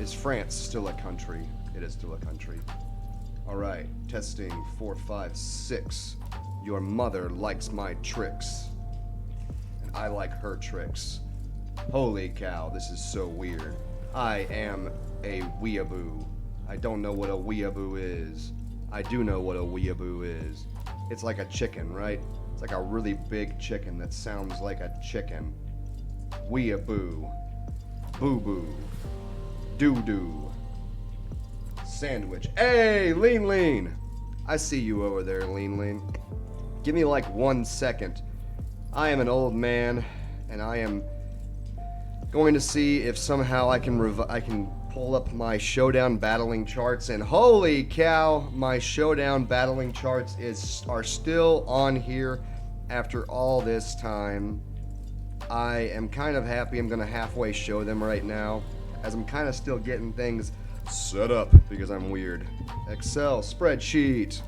Is France still a country? It is still a country. Alright, testing 4, 5, 6. Your mother likes my tricks. And I like her tricks. Holy cow, this is so weird. I am a weeaboo. I don't know what a weeaboo is. I do know what a weeaboo is. It's like a chicken, right? It's like a really big chicken that sounds like a chicken. Weeaboo. Boo-boo. Doo-doo. Sandwich. Hey, Lean Lean! I see you over there, Lean Lean. Give me like 1 second. I am an old man, and I am going to see if somehow I can pull up my Showdown battling charts, and holy cow, my Showdown battling charts are still on here after all this time. I am kind of happy. I'm going to halfway show them right now, as I'm kind of still getting things set up because I'm weird. Excel spreadsheet.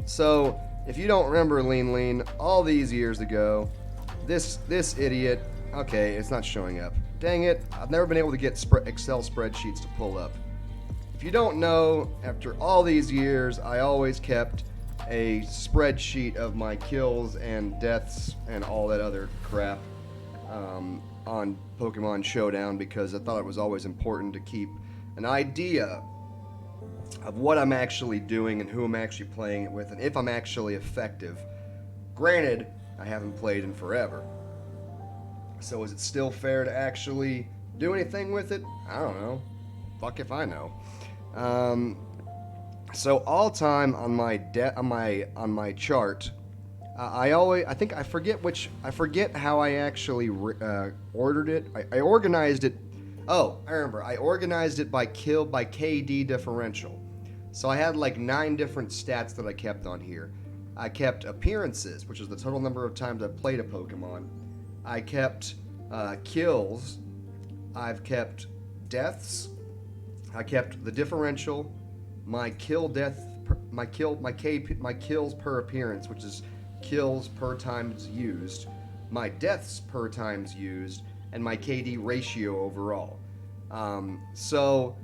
So, if you don't remember Lean Lean, all these years ago, this idiot, okay, it's not showing up. Dang it, I've never been able to get Excel spreadsheets to pull up. If you don't know, after all these years, I always kept a spreadsheet of my kills and deaths and all that other crap on Pokemon Showdown because I thought it was always important to keep an idea of what I'm actually doing and who I'm actually playing it with and if I'm actually effective. Granted, I haven't played in forever. So is it still fair to actually do anything with it? I don't know. Fuck if I know. So all time on my chart, I forget how I actually ordered it. I organized it. Oh, I remember. I organized it by KD differential. So I had like 9 different stats that I kept on here. I kept appearances, which is the total number of times I've played a Pokemon. I kept kills. I've kept deaths. I kept the differential. My kills per appearance, which is kills per times used. My deaths per times used, and my KD ratio overall. So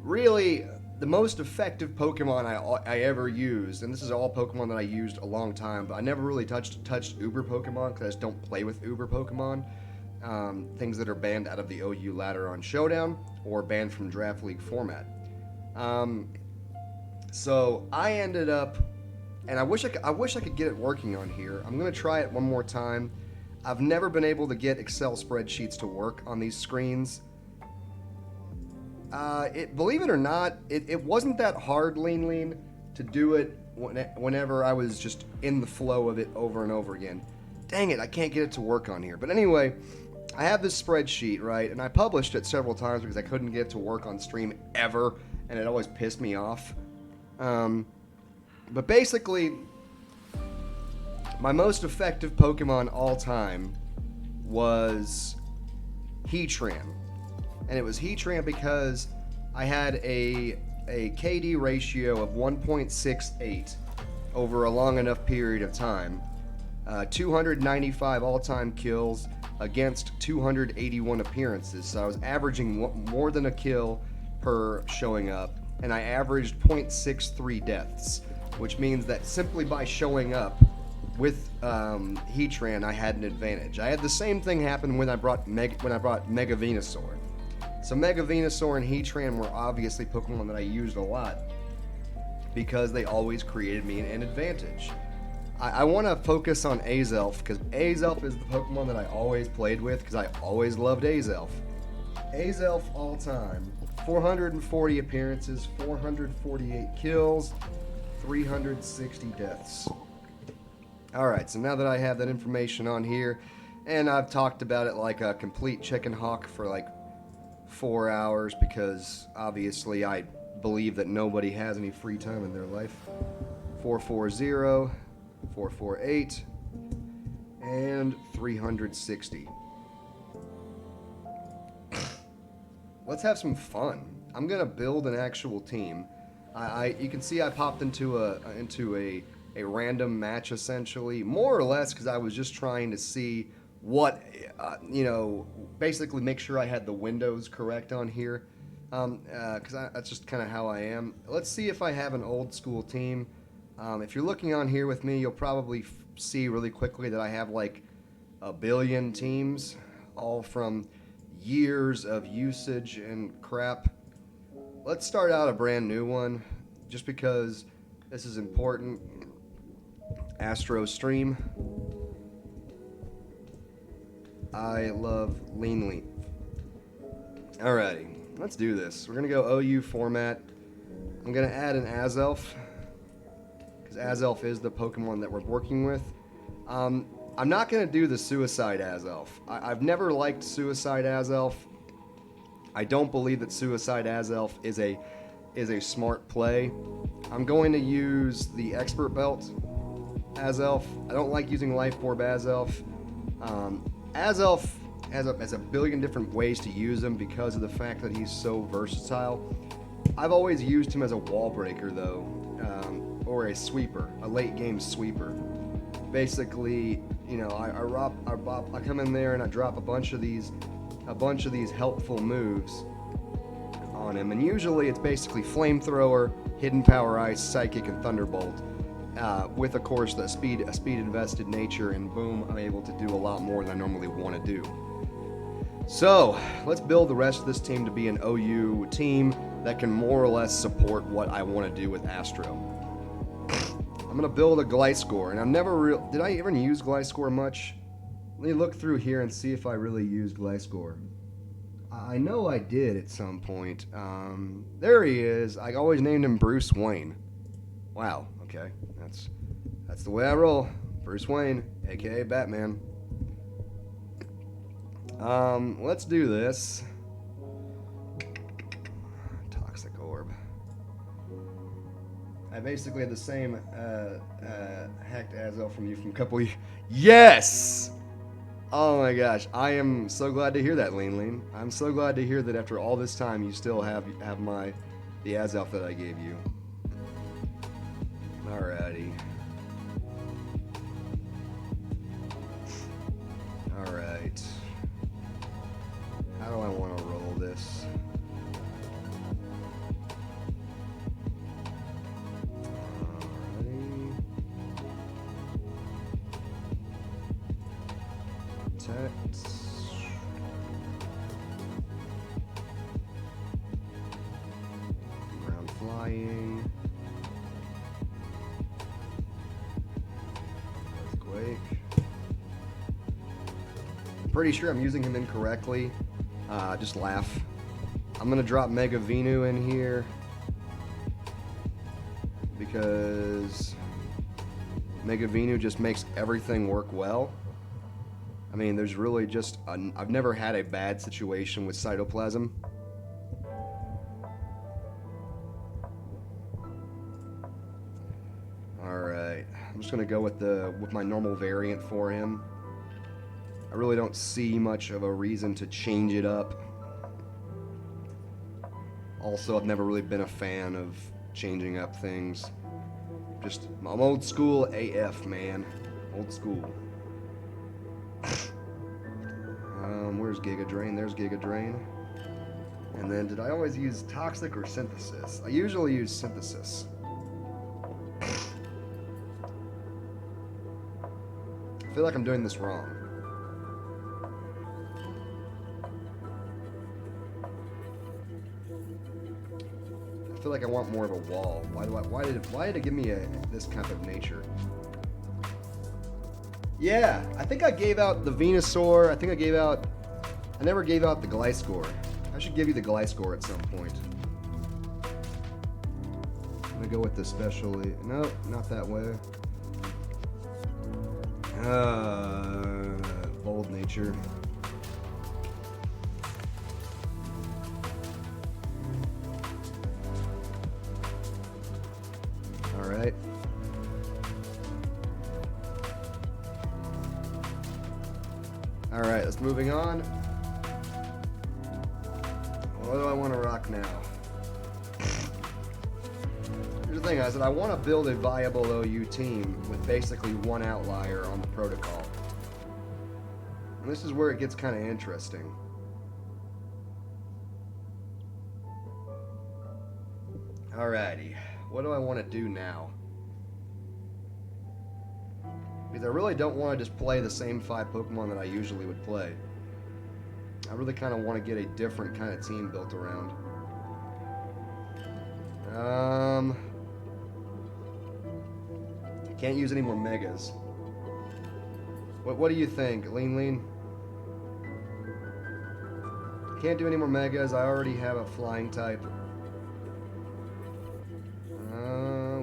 really, the most effective Pokemon I ever used, and this is all Pokemon that I used a long time, but I never really touched Uber Pokemon because I just don't play with Uber Pokemon. Things that are banned out of the OU ladder on Showdown or banned from Draft League format. So I ended up, and I wish I could get it working on here. I'm gonna try it one more time. I've never been able to get Excel spreadsheets to work on these screens. Believe it or not, it wasn't that hard, Lean Lean, to do it whenever I was just in the flow of it over and over again. Dang it, I can't get it to work on here. But anyway, I have this spreadsheet, right? And I published it several times because I couldn't get it to work on stream ever, and it always pissed me off. But basically, my most effective Pokemon all time was Heatran. And it was Heatran because I had a KD ratio of 1.68 over a long enough period of time. 295 all-time kills against 281 appearances. So I was averaging more than a kill per showing up. And I averaged 0.63 deaths, which means that simply by showing up with Heatran, I had an advantage. I had the same thing happen when I brought Mega Venusaur. So Mega Venusaur and Heatran were obviously Pokemon that I used a lot because they always created me an advantage. I want to focus on Azelf because Azelf is the Pokemon that I always played with because I always loved Azelf. Azelf all time, 440 appearances, 448 kills, 360 deaths. Alright, so now that I have that information on here, and I've talked about it like a complete chicken hawk for like 4 hours because obviously I believe that nobody has any free time in their life. 440, 448, and 360. Let's have some fun. I'm gonna build an actual team. You can see I popped into a random match essentially, more or less because I was just trying to see what, basically make sure I had the windows correct on here. Because that's just kind of how I am. Let's see if I have an old school team. If you're looking on here with me, you'll probably see really quickly that I have like a billion teams, all from years of usage and crap. Let's start out a brand new one, just because this is important. Astro stream. I love lean. Alrighty. Let's do this. We're going to go OU format. I'm going to add an Azelf, because Azelf is the Pokemon that we're working with. I'm not going to do the Suicide Azelf. I've never liked Suicide Azelf. I don't believe that Suicide Azelf is a smart play. I'm going to use the Expert Belt Azelf. I don't like using Life Orb Azelf. Azelf has a billion different ways to use him because of the fact that he's so versatile. I've always used him as a wall breaker though, or a sweeper, a late game sweeper. Basically, I come in there and I drop a bunch of these helpful moves on him, and usually it's basically Flamethrower, Hidden Power Ice, Psychic, and Thunderbolt. With, of course, a speed invested nature, and boom, I'm able to do a lot more than I normally want to do. So, let's build the rest of this team to be an OU team that can more or less support what I want to do with Astro. I'm going to build a Gliscor, and I've never did I even use Gliscor much? Let me look through here and see if I really used Gliscor. I know I did at some point. There he is. I always named him Bruce Wayne. Wow, okay. That's the way I roll. Bruce Wayne, aka Batman. Let's do this. Toxic Orb. I basically had the same hacked Azelf from you from a couple of... Yes! Oh my gosh, I am so glad to hear that, Lean. I'm so glad to hear that after all this time you still have the Azelf that I gave you. Alrighty. Alright. How do I want to roll this? Alrighty. Protect. Ground flying. Earthquake. I'm pretty sure I'm using him incorrectly. Just laugh. I'm gonna drop Mega Venu in here because Mega Venu just makes everything work well. I mean, there's really just I've never had a bad situation with Cytoplasm. All right, I'm just gonna go with my normal variant for him. I really don't see much of a reason to change it up. Also, I've never really been a fan of changing up things. I'm old school AF, man. Old school. Where's Giga Drain? There's Giga Drain. And then, did I always use Toxic or Synthesis? I usually use Synthesis. I feel like I'm doing this wrong. I feel like I want more of a wall. Why did it give me this kind of nature? Yeah, I think I gave out the Venusaur. I never gave out the Gliscor. I should give you the Gliscor at some point. I'm gonna go with the specially. No, not that way. Bold Nature. All right. All right, let's moving on. What do I want to rock now? Here's the thing, guys, that I want to build a viable OU team with basically one outlier on the protocol. And this is where it gets kind of interesting. Alrighty, what do I want to do now? Because I really don't want to just play the same 5 Pokemon that I usually would play. I really kind of want to get a different kind of team built around. Can't use any more Megas. What do you think, Lean? Can't do any more Megas. I already have a flying type.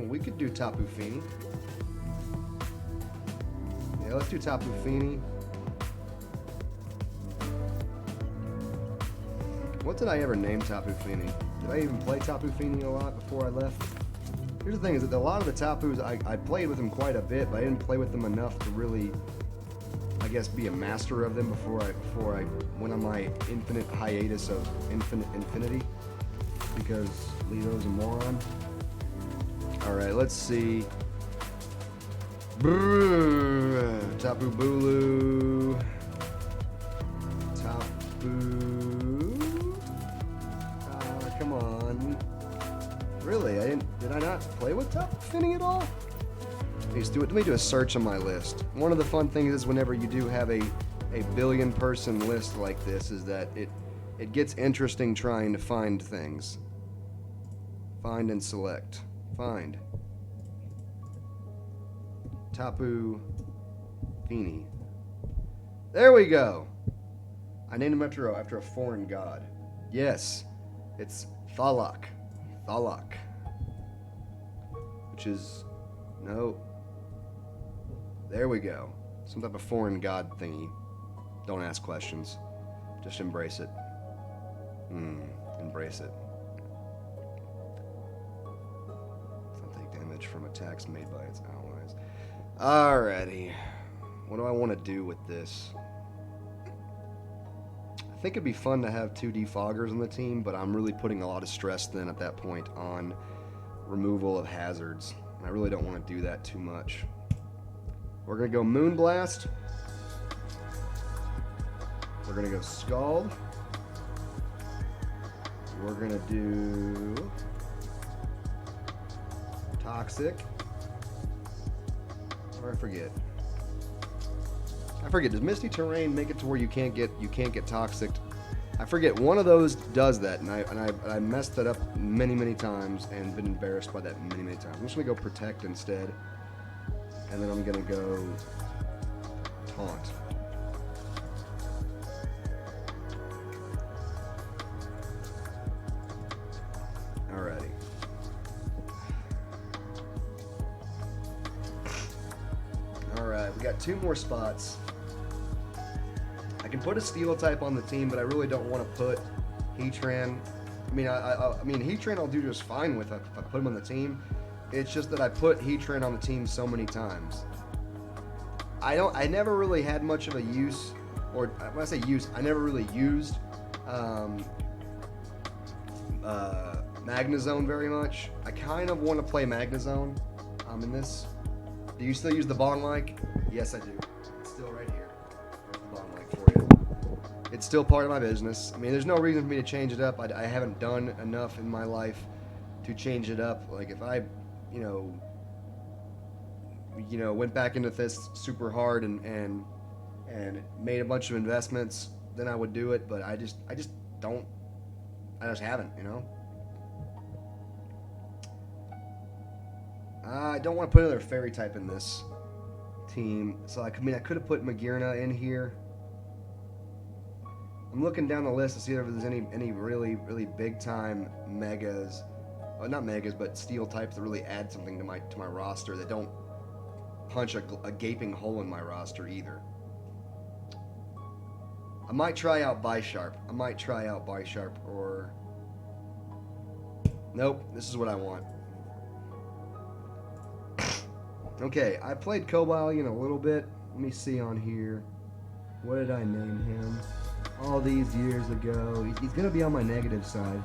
We could do Tapu Fini. Yeah, let's do Tapu Fini. What did I ever name Tapu Fini? Did I even play Tapu Fini a lot before I left? Here's the thing, is that a lot of the Tapus, I played with them quite a bit, but I didn't play with them enough to really, I guess, be a master of them before I went on my infinite hiatus of infinity, because Leo's a moron. Alright, let's see. Brrr, Tapu Bulu. Tapu. Come on. Really? Did I not play with Tapu Fini at all? Let me do a search on my list. One of the fun things is whenever you do have a billion person list like this is that it gets interesting trying to find things. Find and select. Find. Tapu Fini. There we go. I named him after a foreign god. Yes, it's Tlaloc. Tlaloc. Which is... no. There we go. Some type of foreign god thingy. Don't ask questions. Just embrace it. Embrace it. From attacks made by its allies. Alrighty. What do I want to do with this? I think it'd be fun to have 2 defoggers on the team, but I'm really putting a lot of stress then at that point on removal of hazards. And I really don't want to do that too much. We're going to go Moonblast. We're going to go Scald. We're going to do... Toxic. Or I forget. Does Misty Terrain make it to where you can't get toxic? I forget. One of those does that, and I messed that up many times and been embarrassed by that many times. I'm just gonna go Protect instead, and then I'm gonna go Taunt. Alrighty. Alright, we got 2 more spots. I can put a Steel type on the team, but I really don't want to put Heatran. I mean, Heatran I'll do just fine with if I put him on the team. It's just that I put Heatran on the team so many times. I never really had much of a use, or when I say use, I never really used Magnezone very much. I kind of want to play Magnezone in this. Do you still use the bong mic? Yes, I do. It's still right here. There's the bong mic for you. It's still part of my business. I mean, there's no reason for me to change it up. I haven't done enough in my life to change it up. Like, if I, went back into this super hard and made a bunch of investments, then I would do it. But I just don't. I just haven't, I don't want to put another fairy type in this team. So I could have put Magearna in here. I'm looking down the list to see if there's any really big time megas. Well, not megas, but steel types that really add something to my roster that don't punch a gaping hole in my roster either. I might try out Bisharp. Or... nope, this is what I want. Okay, I played Cobalion a little bit. Let me see on here. What did I name him? All these years ago. He's going to be on my negative side.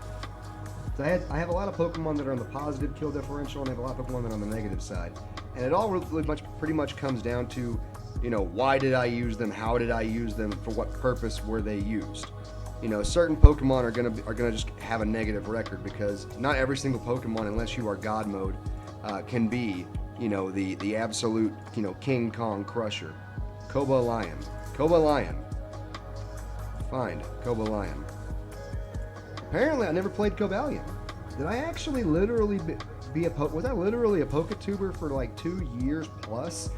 So I have a lot of Pokemon that are on the positive kill differential, and I have a lot of Pokemon that are on the negative side. And it all pretty much comes down to You know, why did I use them? How did I use them? For what purpose were they used? You know, certain Pokemon are gonna just have a negative record because not every single Pokemon, unless you are God mode, can be, you know, the absolute, you know, King Kong crusher. Cobalion. Find Cobalion. Apparently, I never played Cobalion. Did I actually literally was I literally a Poketuber for like 2 years plus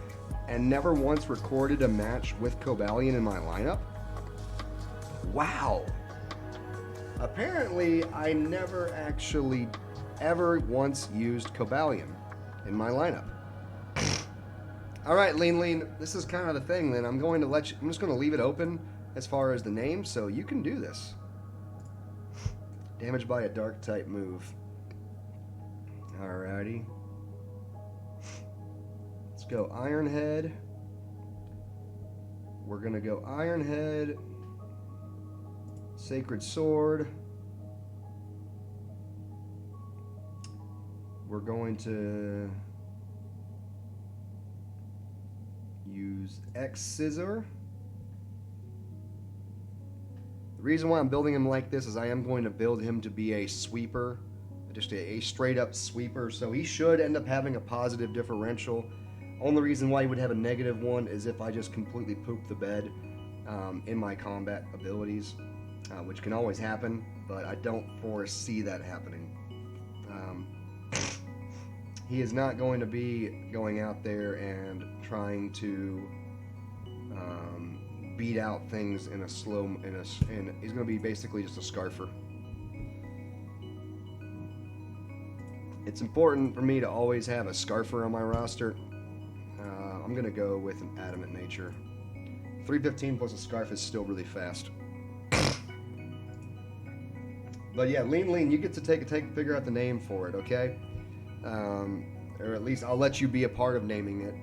and never once recorded a match with Cobalion in my lineup? Wow. Apparently, I never actually ever once used Cobalion in my lineup. All right, Lean, this is kind of the thing. Then I'm just going to leave it open as far as the name, so you can do this. Damaged by a dark type move. Alrighty. Let's go Ironhead. We're going to go Ironhead. Sacred Sword. We're going to use X-Scissor. The reason why I'm building him like this is I am going to build him to be a sweeper, just a straight up sweeper, so he should end up having a positive differential. Only reason why he would have a negative one is if I just completely poop the bed in my combat abilities, which can always happen, but I don't foresee that happening. He is not going to be going out there and trying to beat out things in a he's going to be basically just a scarfer. It's important for me to always have a scarfer on my roster. I'm going to go with an Adamant Nature. 315 plus a scarf is still really fast. But yeah, Lean, you get to figure out the name for it, okay? Or at least I'll let you be a part of naming it.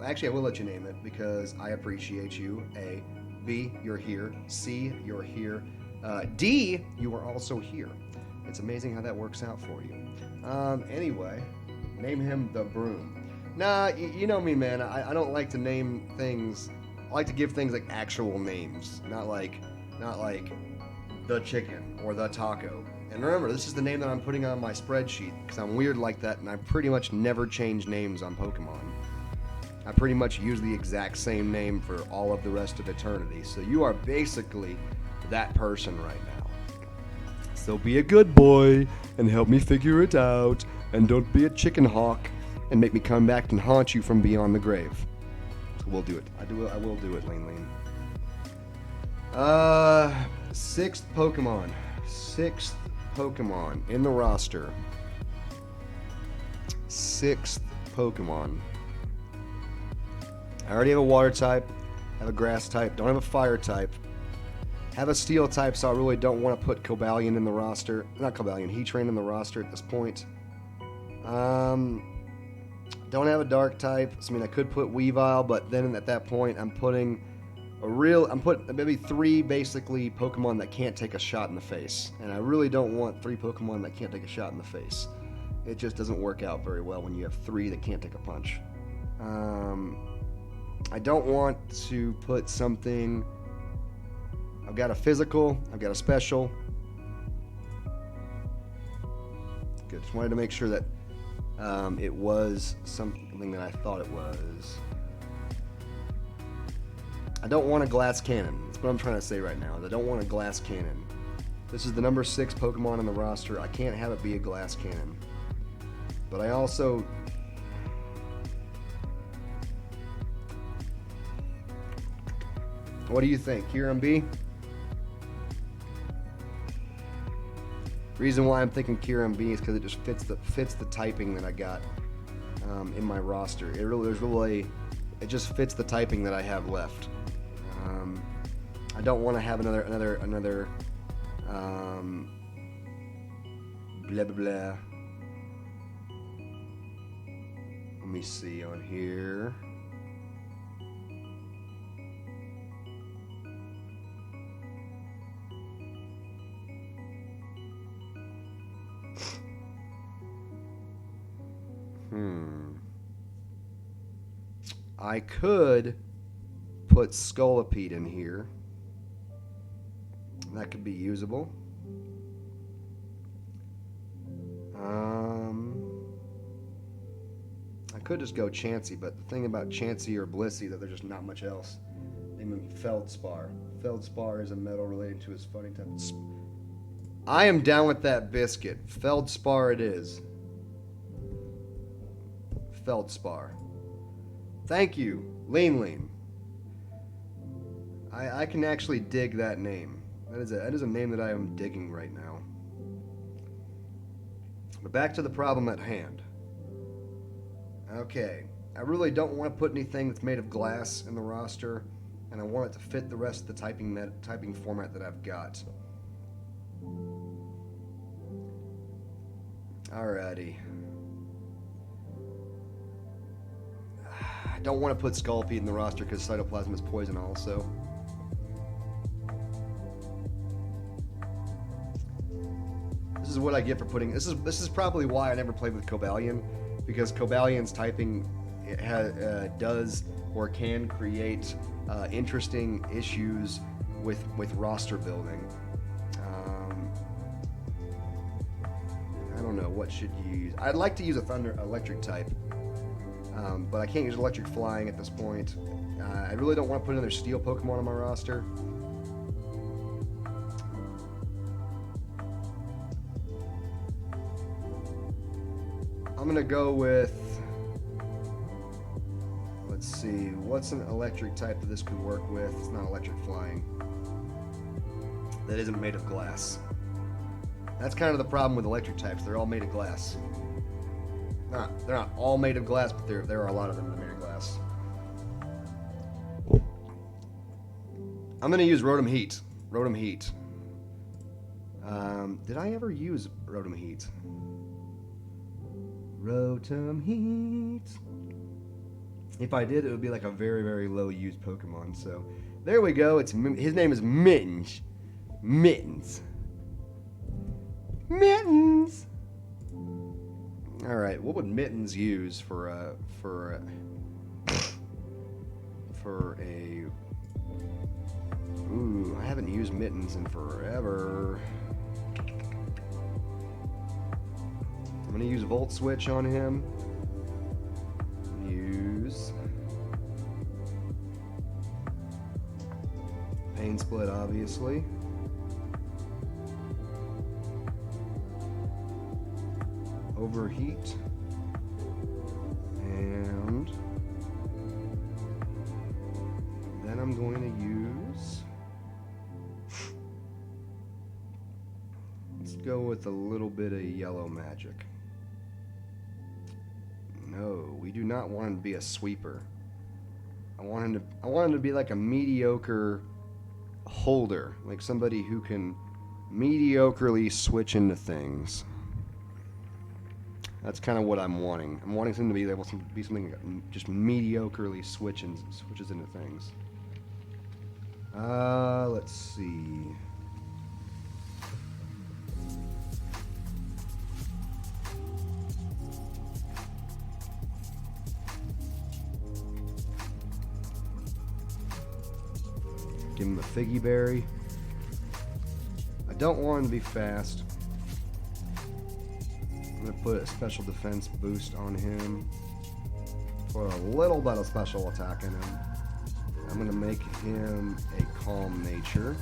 Actually, I will let you name it because I appreciate you. A. B, you're here. C, you're here. D, you are also here. It's amazing how that works out for you. Anyway, name him the Broom. Nah, you know me, man. I don't like to name things. I like to give things like actual names, not like the chicken or the taco. And remember, this is the name that I'm putting on my spreadsheet because I'm weird like that, and I pretty much never change names on Pokemon. I pretty much use the exact same name for all of the rest of eternity. So you are basically that person right now. So be a good boy and help me figure it out, and don't be a chicken hawk and make me come back and haunt you from beyond the grave. So we'll do it. I will do it, Lean. Sixth Pokemon in the roster. Sixth Pokemon. I already have a water type, have a grass type, don't have a fire type, have a steel type, so I really don't want to put Cobalion in the roster. Not Cobalion, Heatran in the roster at this point. Don't have a dark type, so I mean I could put Weavile, but then at that point I'm putting maybe 3 basically Pokemon that can't take a shot in the face. And I really don't want 3 Pokemon that can't take a shot in the face. It just doesn't work out very well when you have 3 that can't take a punch. I don't want to put something. I've got a physical, I've got a special. Good, just wanted to make sure that it was something that I thought it was. I don't want a glass cannon. That's what I'm trying to say right now. I don't want a glass cannon. This is the number 6 Pokemon on the roster. I can't have it be a glass cannon. But I also... What do you think? Kyurem B? Reason why I'm thinking Kyurem B is because it just fits the typing that I got in my roster. It just fits the typing that I have left. I don't want to have another blah blah blah. Let me see on here. I could put Scolipede in here. That could be usable. I could just go Chansey, but the thing about Chansey or Blissey that there's just not much else. Name him Feldspar. Feldspar is a metal related to his fighting type. I am down with that biscuit. Feldspar it is. Feldspar. Thank you, Lean. I can actually dig that name. That is a name that I am digging right now. But back to the problem at hand. Okay, I really don't want to put anything that's made of glass in the roster, and I want it to fit the rest of the typing format that I've got. Alrighty. I don't want to put Scolipede in the roster because Cytoplasm is poison also. This is what I get for putting... This is probably why I never played with Cobalion, because Cobalion's typing does or can create interesting issues with roster building. I don't know, what should you use? I'd like to use a electric type, but I can't use electric flying at this point. I really don't want to put another steel Pokemon on my roster. I'm gonna go with, let's see, what's an electric type that this could work with? It's not electric flying. That isn't made of glass. That's kind of the problem with electric types. They're all made of glass. They're not all made of glass, but there are a lot of them that are made of glass. I'm gonna use Rotom Heat. Rotom Heat. Did I ever use Rotom Heat? Rotom Heat. If I did, it would be like a very, very low used Pokemon. So there we go. His name is Mittens. Mittens. All right. What would Mittens use for a? Ooh, I haven't used Mittens in forever. I'm going to use Volt Switch on him. Use Pain Split, obviously. Overheat. And then I'm going to use... Let's go with a little bit of Yellow Magic. No, we do not want him to be a sweeper. I want him to be like a mediocre holder, like somebody who can mediocrely switch into things. That's kind of what I'm wanting. I'm wanting him to be able to be something that just mediocrely switches into things. Let's see. Give him a Figgy Berry. I don't want him to be fast. I'm going to put a special defense boost on him. Put a little bit of special attack in him. I'm going to make him a Calm Nature.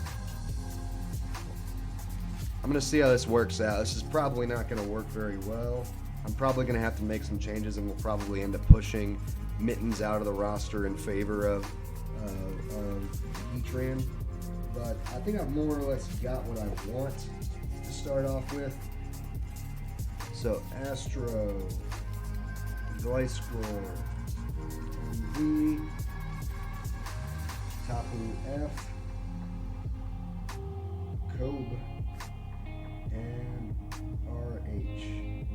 I'm going to see how this works out. This is probably not going to work very well. I'm probably going to have to make some changes, and we'll probably end up pushing Mittens out of the roster in favor of Heatran. But I think I've more or less got what I want to start off with. So Astro, Gliscor, V, Tapu F, Cob, and RH.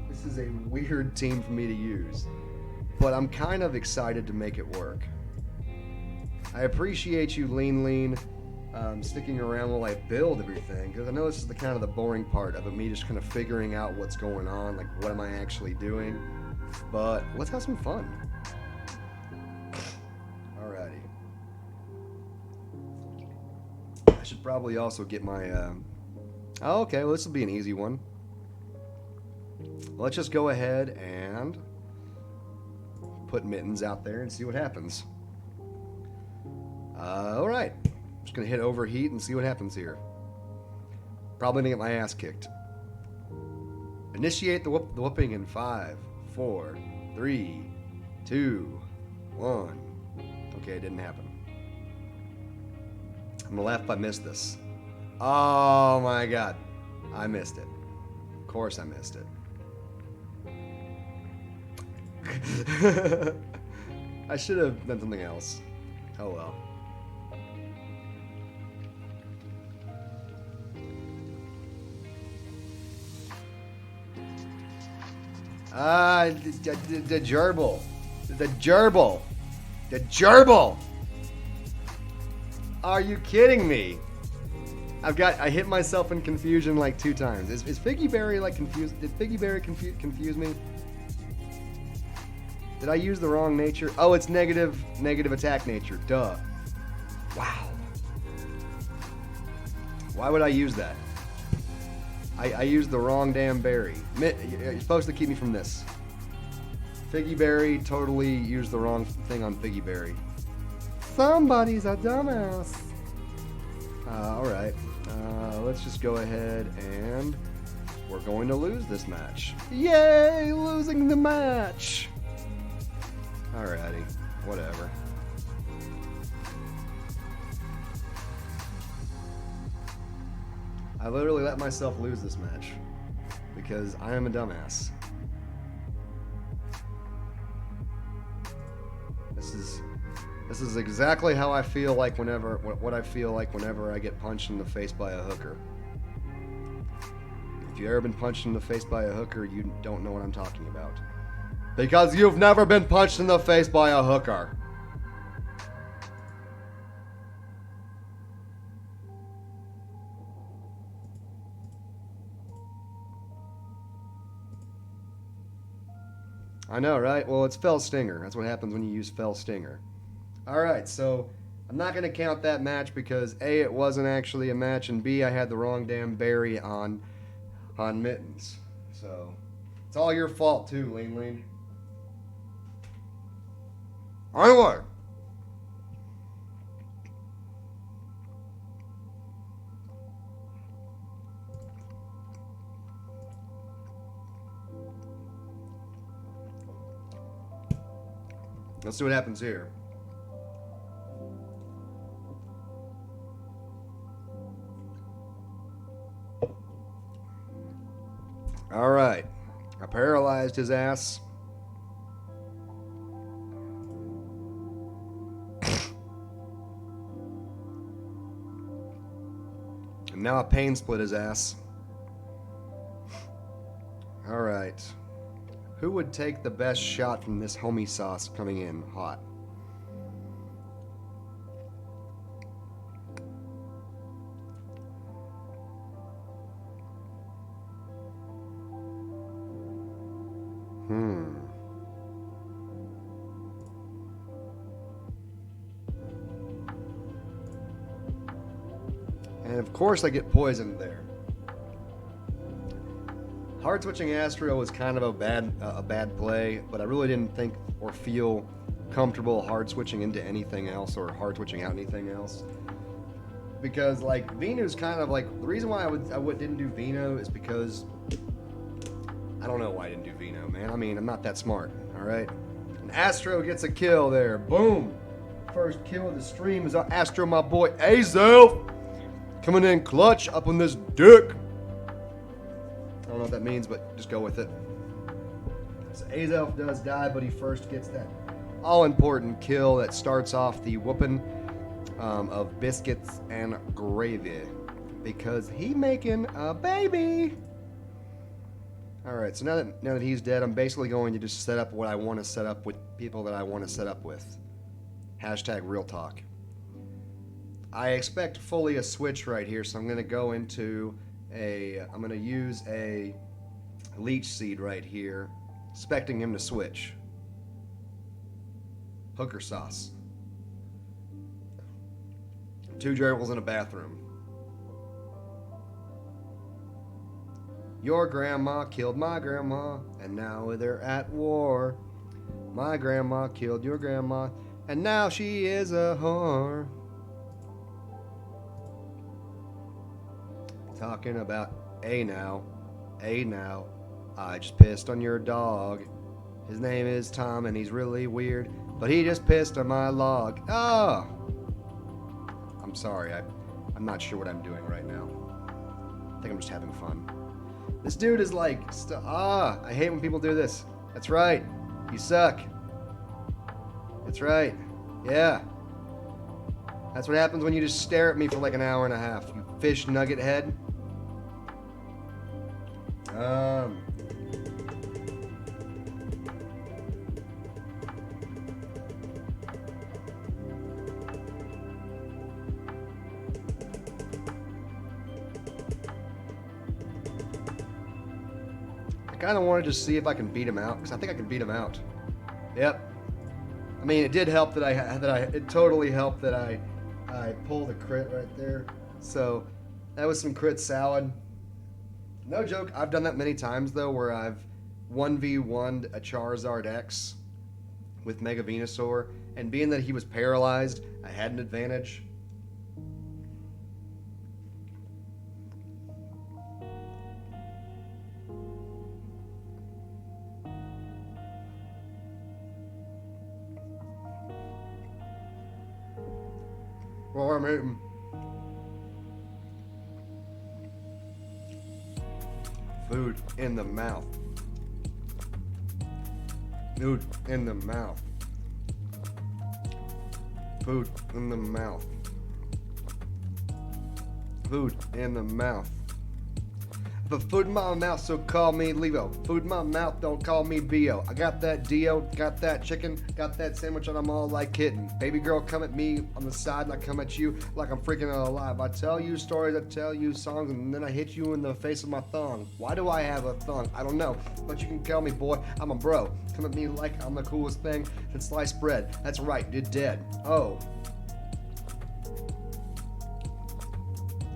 This is a weird team for me to use, but I'm kind of excited to make it work. I appreciate you, Lean, sticking around while I build everything, because I know this is the kind of the boring part of it, me just kind of figuring out what's going on, like what am I actually doing. But let's have some fun. Alrighty. probably also get my... Oh, okay, well, this will be an easy one. Let's just go ahead and put Mittens out there and see what happens. Alright. Just going to hit Overheat and see what happens here. Probably going to get my ass kicked. Initiate the whooping in 5, 4, 3, 2, 1. Okay, it didn't happen. I'm going to laugh if I missed this. Oh my god. I missed it. Of course I missed it. I should have done something else. Oh well. The gerbil. The gerbil. The gerbil. Are you kidding me? I hit myself in confusion like 2 times. Is Figgy Berry like confused? Did Figgy Berry confuse me? Did I use the wrong nature? Oh, it's negative attack nature. Duh. Wow. Why would I use that? I used the wrong damn berry. You're supposed to keep me from this. Figgy Berry totally used the wrong thing on Figgy Berry. Somebody's a dumbass. Alright. Let's just go ahead and we're going to lose this match. Yay! Losing the match! Alrighty. Whatever. I literally let myself lose this match because I am a dumbass. This is exactly how I feel like what I feel like whenever I get punched in the face by a hooker. If you've ever been punched in the face by a hooker, you don't know what I'm talking about. Because you've never been punched in the face by a hooker. I know, right? Well, it's Fell Stinger. That's what happens when you use Fell Stinger. Alright, so I'm not going to count that match because A, it wasn't actually a match, and B, I had the wrong damn berry on Mittens. So, it's all your fault too, Lean Lean. Anyway. Let's see what happens here. All right. I paralyzed his ass. And now I pain split his ass. All right. Who would take the best shot from this homie sauce coming in hot? And of course I get poisoned there. Hard switching Astro was kind of a bad play, but I really didn't think or feel comfortable hard switching into anything else or hard switching out anything else. Because like Venu's kind of like the reason why I didn't do Veno is because I don't know why I didn't do Veno, man. I mean, I'm not that smart, all right? And Astro gets a kill there. Boom. First kill of the stream is Astro, my boy Azelf. Coming in clutch up on this dick. I don't know what that means, but just go with it. So Azelf does die, but he first gets that all-important kill that starts off the whooping of biscuits and gravy. Because he making a baby. Alright, so now that he's dead, I'm basically going to just set up what I want to set up with people that I want to set up with. Hashtag real talk. I expect fully a switch right here, so I'm going to go into I'm going to use a Leech Seed right here, expecting him to switch. Hooker sauce. 2 gerbils in a bathroom. Your grandma killed my grandma, and now they're at war. My grandma killed your grandma, and now she is a whore. Talking about hey now, I just pissed on your dog. His name is Tom, and he's really weird, but he just pissed on my log. Oh! I'm sorry, I'm not sure what I'm doing right now. I think I'm just having fun. This dude is like, I hate when people do this. That's right. You suck. That's right. Yeah. That's what happens when you just stare at me for like an hour and a half. You fish nugget head. I kind of wanted to see if I can beat him out, because I think I can beat him out. Yep. I mean, it did help that it totally helped that I pulled a crit right there. So that was some crit salad. No joke, I've done that many times though, where I've 1v1'd a Charizard X with Mega Venusaur, and being that he was paralyzed, I had an advantage. Well, I'm eating. Food in the mouth. Food in the mouth. Food in the mouth. Food in the mouth. But food in my mouth, so call me Leo. Food in my mouth, don't call me Bio. I got that Dio, got that chicken, got that sandwich, and I'm all like kitten. Baby girl, come at me on the side, and I come at you like I'm freaking alive. I tell you stories, I tell you songs, and then I hit you in the face with my thong. Why do I have a thong? I don't know, but you can call me boy, I'm a bro. Come at me like I'm the coolest thing since sliced bread. That's right, you're dead. Oh.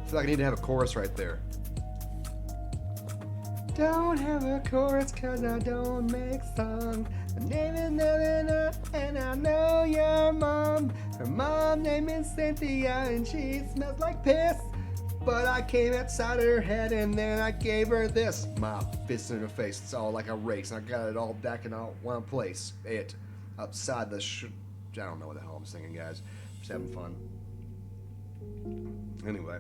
I feel like I need to have a chorus right there. Don't have a chorus cause I don't make songs. My name is Nelena and I know your mom. Her mom name is Cynthia and she smells like piss. But I came outside her head and then I gave her this. My fist in her face, it's all like a race. I got it all back in one place. It upside the I don't know what the hell I'm singing, guys. Just having fun. Anyway.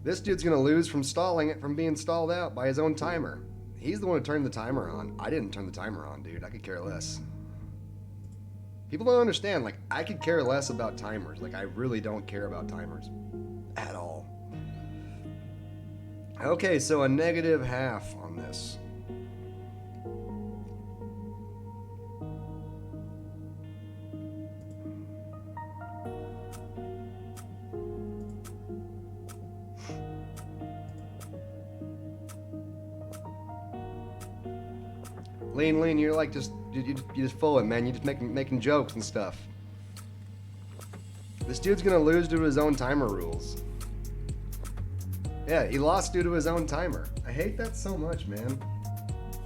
This dude's gonna lose from stalling it, from being stalled out by his own timer. He's the one who turned the timer on. I didn't turn the timer on, dude. I could care less. People don't understand, like, I could care less about timers. Like, I really don't care about timers. At all. Okay, so a -half on this. Lean, you're like you just full of it, man. You just making jokes and stuff. This dude's gonna lose due to his own timer rules. Yeah, he lost due to his own timer. I hate that so much, man.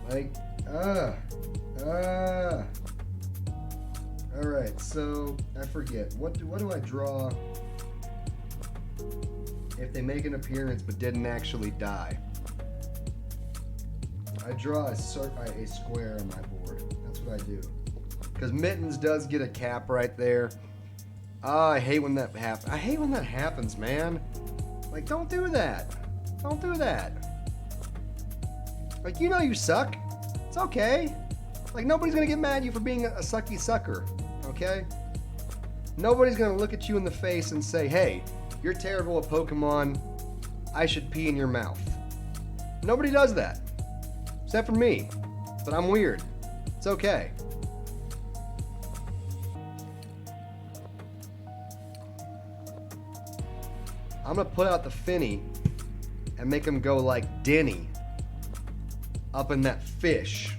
Like, Alright, so I forget. What do I draw if they make an appearance but didn't actually die? I draw a square on my board. That's what I do. Because Mittens does get a cap right there. Oh, I hate when that happens. I hate when that happens, man. Like, don't do that. Don't do that. Like, you know you suck. It's okay. Like, nobody's gonna get mad at you for being a sucky sucker. Okay? Nobody's gonna look at you in the face and say, hey, you're terrible at Pokemon. I should pee in your mouth. Nobody does that. Except for me. But I'm weird. It's okay. I'm gonna put out the Fini and make him go like Denny up in that fish.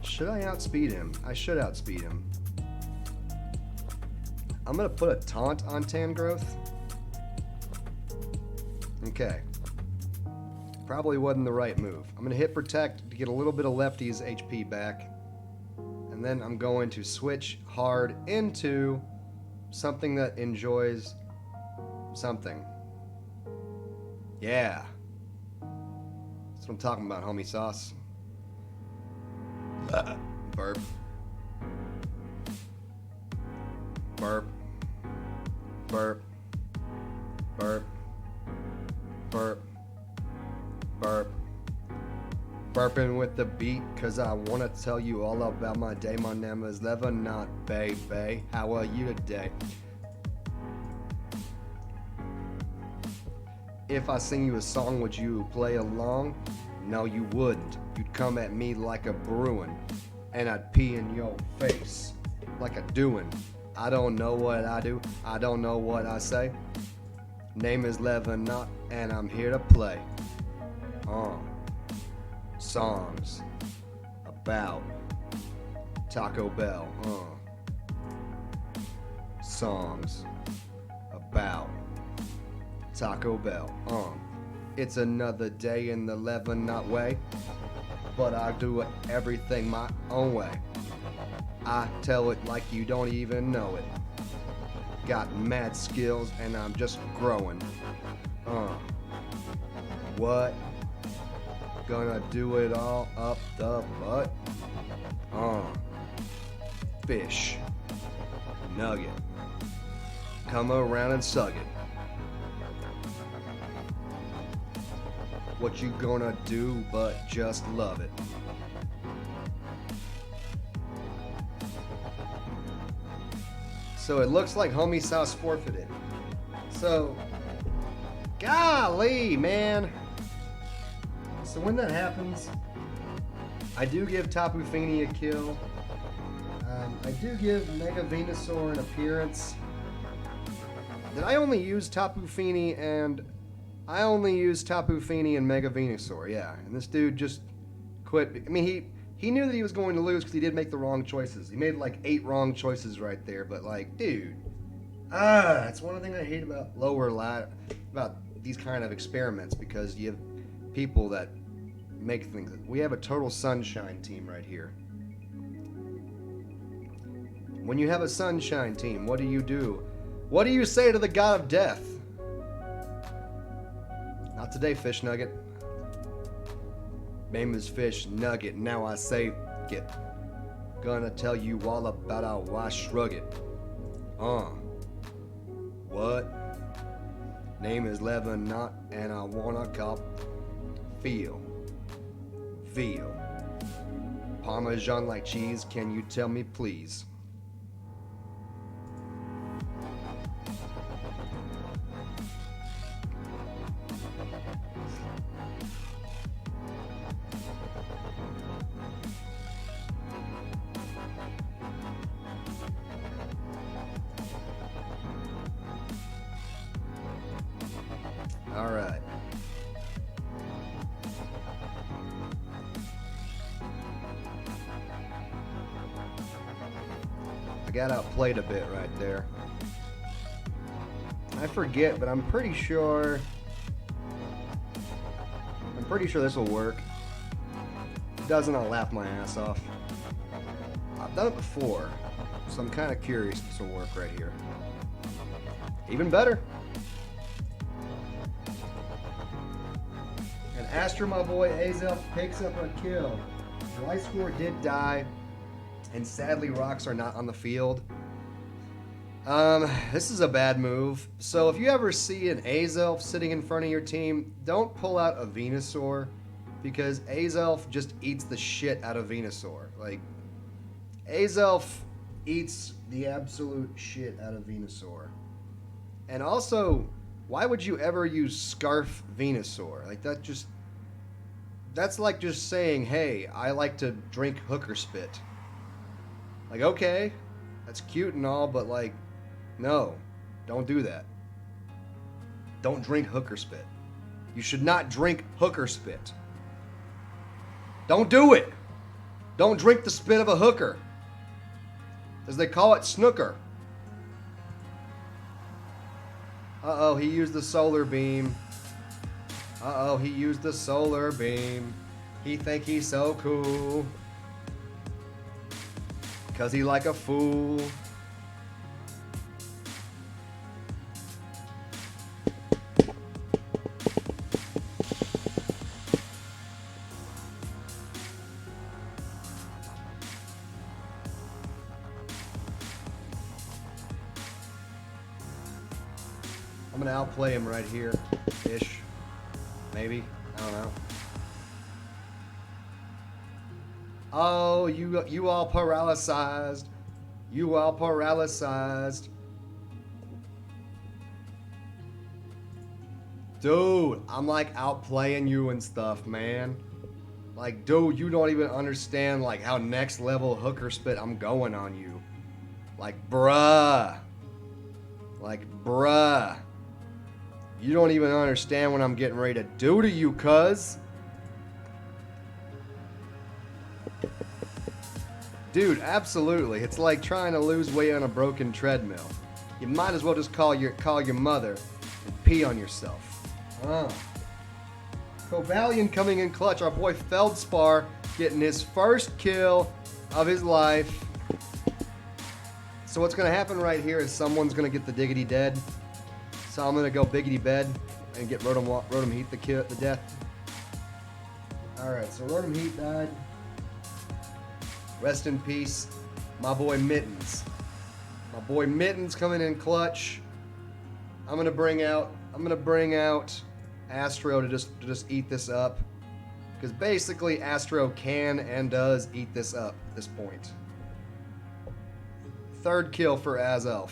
Should I outspeed him? I should outspeed him. I'm going to put a Taunt on Tangrowth. Okay. Probably wasn't the right move. I'm going to hit Protect to get a little bit of Lefty's HP back. And then I'm going to switch hard into something that enjoys something. Yeah. That's what I'm talking about, homie sauce. Burp. Burp. Burp. Burp. Burp. Burp. Burping with the beat, cause I wanna tell you all about my day. My name is Levitate, baby. How are you today? If I sing you a song, would you play along? No, you wouldn't. You'd come at me like a Bruin, and I'd pee in your face like a doing. I don't know what I do, I don't know what I say. Name is Levitate, and I'm here to play. Songs about Taco Bell. Songs about Taco Bell. It's another day in the Levitate way, but I do everything my own way. I tell it like you don't even know it. Got mad skills and I'm just growing. What? Gonna do it all up the butt. Fish. Nugget. Come around and suck it. What you gonna do but just love it. So it looks like Homie Sauce forfeited. So, golly, man. So when that happens, I do give Tapu Fini a kill. I do give Mega Venusaur an appearance. Did I only use Tapu Fini and... I only used Tapu Fini and Mega Venusaur, yeah. And this dude just quit. I mean, he knew that he was going to lose because he did make the wrong choices. He made like 8 wrong choices right there, but like, dude. That's one thing I hate about about these kind of experiments, because you have people that make things. We have a total sunshine team right here. When you have a sunshine team, what do you do? What do you say to the god of death? Not today, Fish Nugget. Name is Fish Nugget. Now I say get. Gonna tell you all about how I shrug it. What? Name is Levitate, and I wanna cop. Feel. Parmesan like cheese, can you tell me please? Alright. I got outplayed a bit right there. I forget, but I'm pretty sure this will work. If it doesn't, I'll laugh my ass off. I've done it before, so I'm kind of curious if this will work right here. Even better. And Astro, my boy, Azelf picks up a kill. Gliscor did die, and sadly rocks are not on the field. This is a bad move. So if you ever see an Azelf sitting in front of your team, don't pull out a Venusaur, because Azelf just eats the shit out of Venusaur. Like, Azelf eats the absolute shit out of Venusaur. And also, why would you ever use Scarf Venusaur? Like, that's like just saying, hey, I like to drink hooker spit. Like, okay, that's cute and all, but like, no, don't do that. Don't drink hooker spit. You should not drink hooker spit. Don't do it. Don't drink the spit of a hooker, as they call it, snooker. Uh-oh, he used the solar beam. Uh-oh, he used the solar beam. He think he's so cool. 'Cause he like a fool. I'm gonna outplay him right here, ish. Maybe, I don't know. Oh, you all paralyzed. You all paralyzed. Dude, I'm like outplaying you and stuff, man. Like, dude, you don't even understand like how next level hooker spit I'm going on you. Like, bruh. Like, bruh. You don't even understand what I'm getting ready to do to you, cuz. Dude, absolutely. It's like trying to lose weight on a broken treadmill. You might as well just call your mother and pee on yourself. Cobalion coming in clutch. Our boy Feldspar getting his first kill of his life. So what's going to happen right here is someone's going to get the diggity dead. So I'm going to go biggity bed and get Rotom Heat the death. Alright, so Rotom Heat died. Rest in peace, my boy Mittens. My boy Mittens coming in clutch. I'm gonna bring out Astro to just eat this up, because basically Astro can and does eat this up at this point. Third kill for Azelf.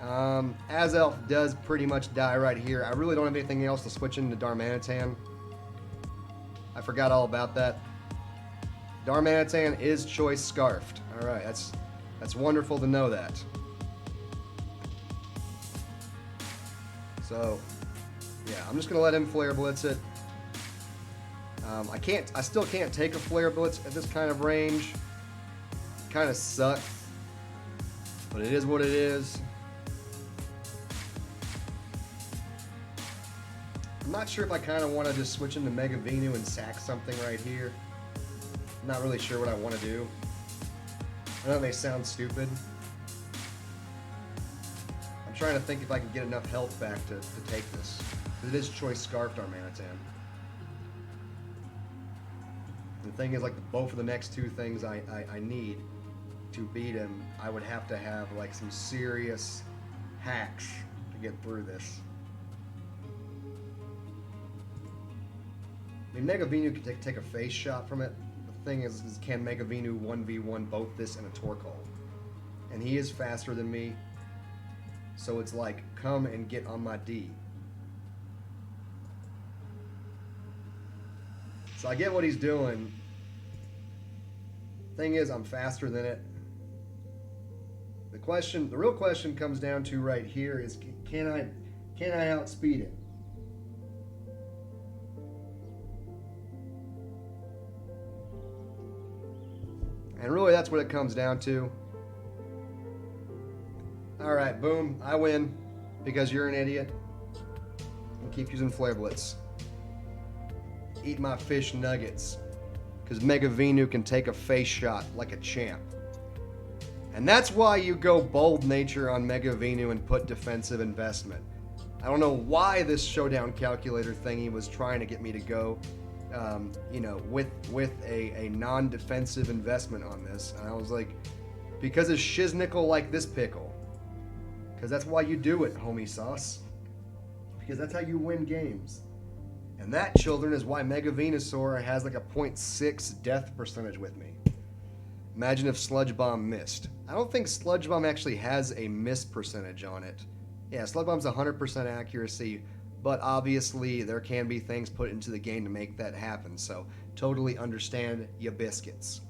Azelf does pretty much die right here. I really don't have anything else to switch into Darmanitan. I forgot all about that. Darmanitan is choice scarfed. Alright, that's wonderful to know that. So, yeah, I'm just gonna let him Flare Blitz it. I still can't take a Flare Blitz at this kind of range. Kinda sucks. But it is what it is. I'm not sure if I kinda wanna just switch into Mega Venu and sack something right here. I'm not really sure what I want to do. I know it may sound stupid. I'm trying to think if I can get enough health back to take this. It is choice scarfed Darmanitan. The thing is, like, both of the next two things I need to beat him, I would have to have like some serious hacks to get through this. I mean, Mega Venu could take a face shot from it. The thing is can Mega Venu 1v1 both this and a Torkoal? And he is faster than me, so it's like, come and get on my D. So I get what he's doing. Thing is, I'm faster than it. The real question comes down to right here is, can I outspeed it? And really, that's what it comes down to. Alright, boom. I win because you're an idiot. And keep using Flare Blitz. Eat my fish nuggets. Because Mega Venu can take a face shot like a champ. And that's why you go Bold Nature on Mega Venu and put defensive investment. I don't know why this Showdown calculator thingy was trying to get me to go with a non-defensive investment on this. And I was like, because a shiznickel like this pickle. Because that's why you do it, homie sauce. Because that's how you win games. And that, children, is why Mega Venusaur has like a 0.6 death percentage with me. Imagine if Sludge Bomb missed. I don't think Sludge Bomb actually has a miss percentage on it. Yeah, Sludge Bomb's 100% accuracy, but obviously there can be things put into the game to make that happen, so totally understand ya biscuits.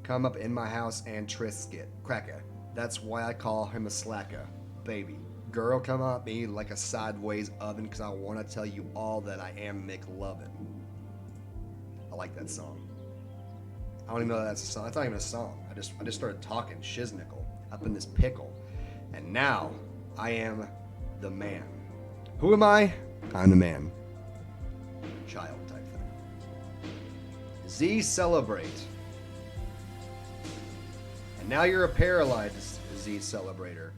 Come up in my house and Trisket. Cracker. That's why I call him a slacker. Baby. Girl, come at me like a sideways oven because I want to tell you all that I am McLovin. I like that song. I don't even know that's a song. That's not even a song. I just started talking shiznickel up in this pickle. And now, I am the man. Who am I? I'm the man. Child type thing. Z Celebrate. And now you're a paralyzed Z Celebrator.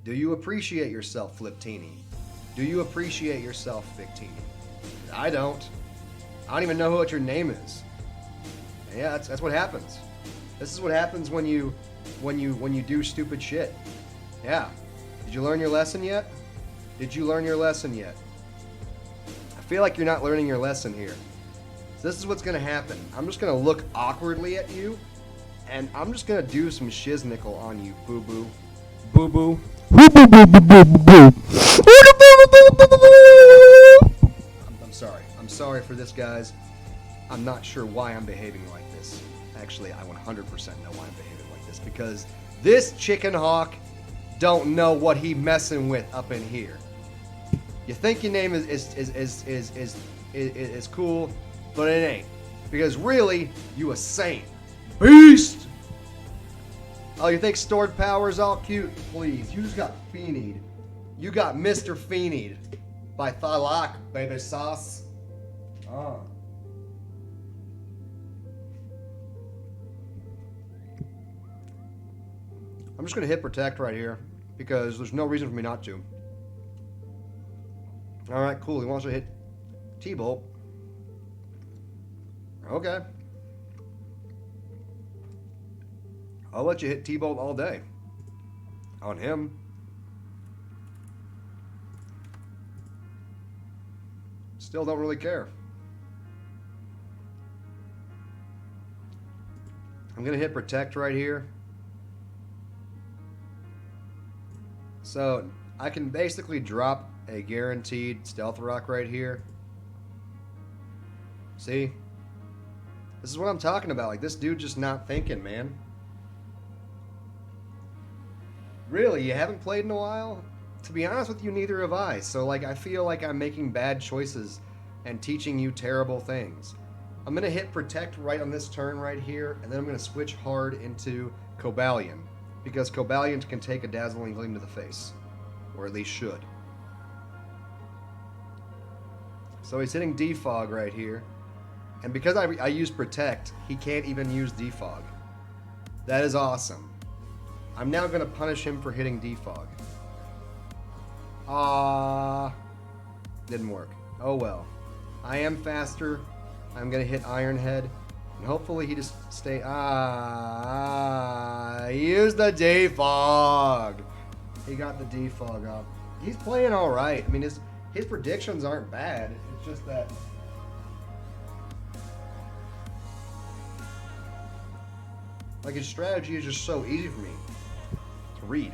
Do you appreciate yourself, Fliptini? Do you appreciate yourself, Victini? I don't. I don't even know what your name is. And yeah, that's what happens. This is what happens when you do stupid shit. Yeah. Did you learn your lesson yet? Did you learn your lesson yet? I feel like you're not learning your lesson here. So this is what's gonna happen. I'm just gonna look awkwardly at you, and I'm just gonna do some shiznickel on you, boo-boo. Boo-boo. I'm sorry. I'm sorry for this, guys. I'm not sure why I'm behaving like this. Actually, I 100% know why I'm behaving like this, because this chicken hawk don't know what he messing with up in here. You think your name is cool, but it ain't. Because really, you a saint. Beast! Oh, you think stored power's all cute? Please, you just got Fini'd. You got Mr. Fini'd by Tlaloc, baby sauce. Oh. I'm just going to hit protect right here because there's no reason for me not to. Alright, cool. He wants to hit T-Bolt. Okay. I'll let you hit T-Bolt all day. On him. Still don't really care. I'm going to hit protect right here. So I can basically drop a guaranteed Stealth Rock right here. See? This is what I'm talking about. Like, this dude just not thinking, man. Really, you haven't played in a while? To be honest with you, neither have I. So, like, I feel like I'm making bad choices and teaching you terrible things. I'm going to hit protect right on this turn right here, and then I'm going to switch hard into Cobalion. Because Cobalion can take a Dazzling Gleam to the face. Or at least should. So he's hitting Defog right here. And because I use Protect, he can't even use Defog. That is awesome. I'm now going to punish him for hitting Defog. Didn't work. Oh well. I am faster. I'm going to hit Iron Head. And hopefully he just stay... use the Defog. He got the Defog up. He's playing all right. I mean, his predictions aren't bad. It's just that... like, his strategy is just so easy for me to read.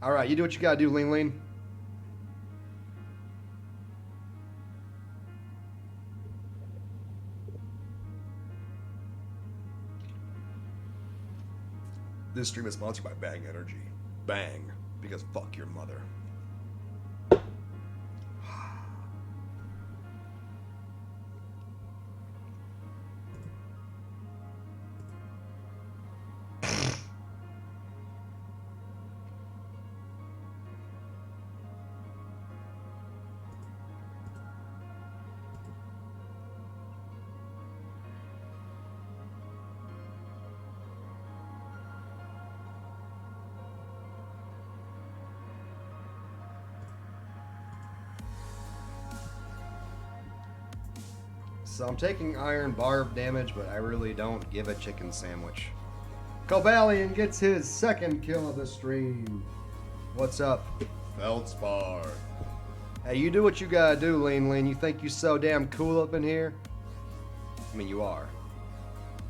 Alright, you do what you gotta do, Ling Ling. This stream is sponsored by Bang Energy. Bang. Because fuck your mother. So I'm taking Iron Barb damage, but I really don't give a chicken sandwich. Cobalion gets his second kill of the stream. What's up? Feldspar. Hey, you do what you gotta do, Lean Lean. You think you so damn cool up in here? I mean, you are.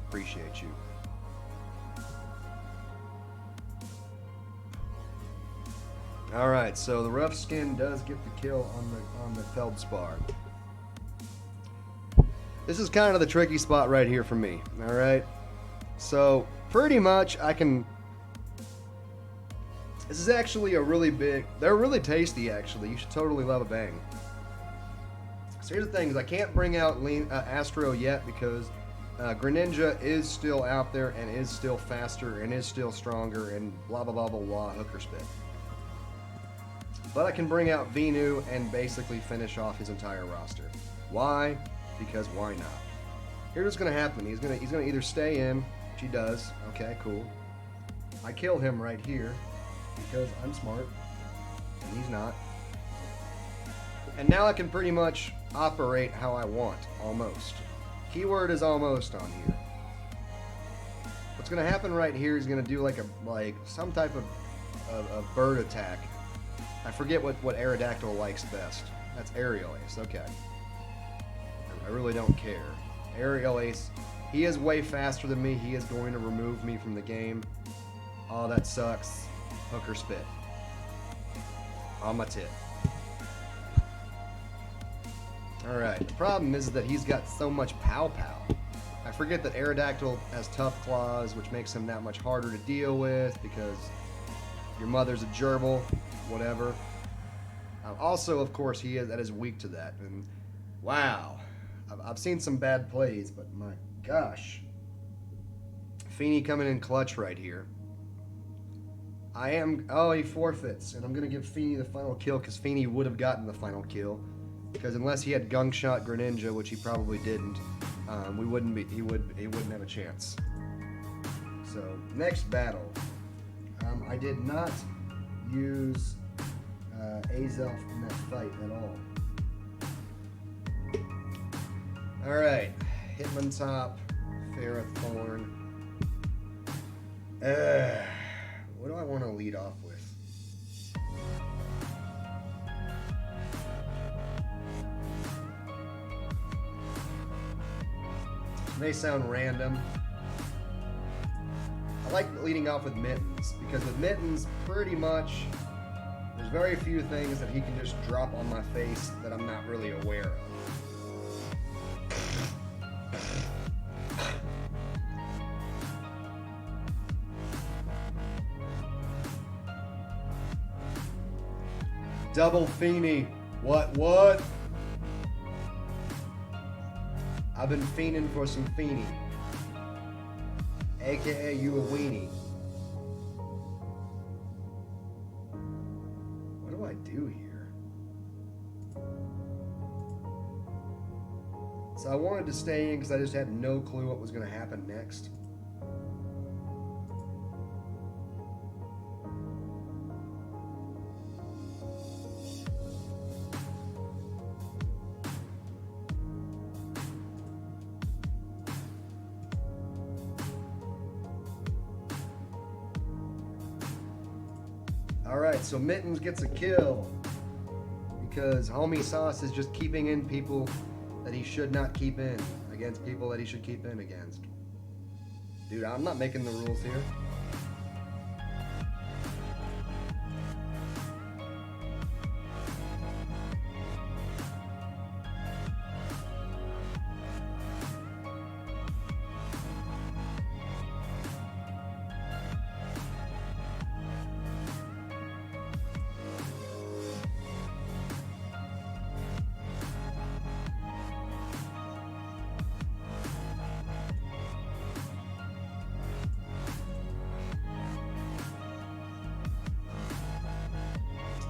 Appreciate you. Alright, so the rough skin does get the kill on the Feldspar. This is kind of the tricky spot right here for me. Alright? So, pretty much I can... This is actually a really big... They're really tasty, actually. You should totally love a bang. So here's the thing, is I can't bring out Astro yet because Greninja is still out there and is still faster and is still stronger and blah blah blah blah blah hooker spit. But I can bring out Venu and basically finish off his entire roster. Why? Because why not? Here's what's gonna happen. He's gonna either stay in, which he does. Okay, cool. I kill him right here because I'm smart and he's not. And now I can pretty much operate how I want, almost. Keyword is almost on here. What's gonna happen right here is gonna do like some type of bird attack. I forget what Aerodactyl likes best. That's Aerial Ace, okay. I really don't care. Aerial Ace, he is way faster than me. He is going to remove me from the game. Oh, that sucks. Hooker spit. On my tip. Alright, the problem is that he's got so much pow-pow. I forget that Aerodactyl has tough claws, which makes him that much harder to deal with because your mother's a gerbil, whatever. Also, of course, that is weak to that. And wow, I've seen some bad plays, but my gosh. Fini coming in clutch right here. He forfeits, and I'm going to give Fini the final kill because Fini would have gotten the final kill. Because unless he had Gunk Shot Greninja, which he probably didn't, he wouldn't have a chance. So, next battle. I did not use Azelf in that fight at all. Alright, Hitmontop, Ferrothorn. What do I want to lead off with? May sound random. I like leading off with Mittens, because with Mittens, pretty much, there's very few things that he can just drop on my face that I'm not really aware of. Double Fini. What? I've been fiending for some Fini. AKA you a weenie. What do I do here? So I wanted to stay in because I just had no clue what was going to happen next. Alright, so Mittens gets a kill because Homie Sauce is just keeping in people that he should not keep in against people that he should keep in against. Dude, I'm not making the rules here.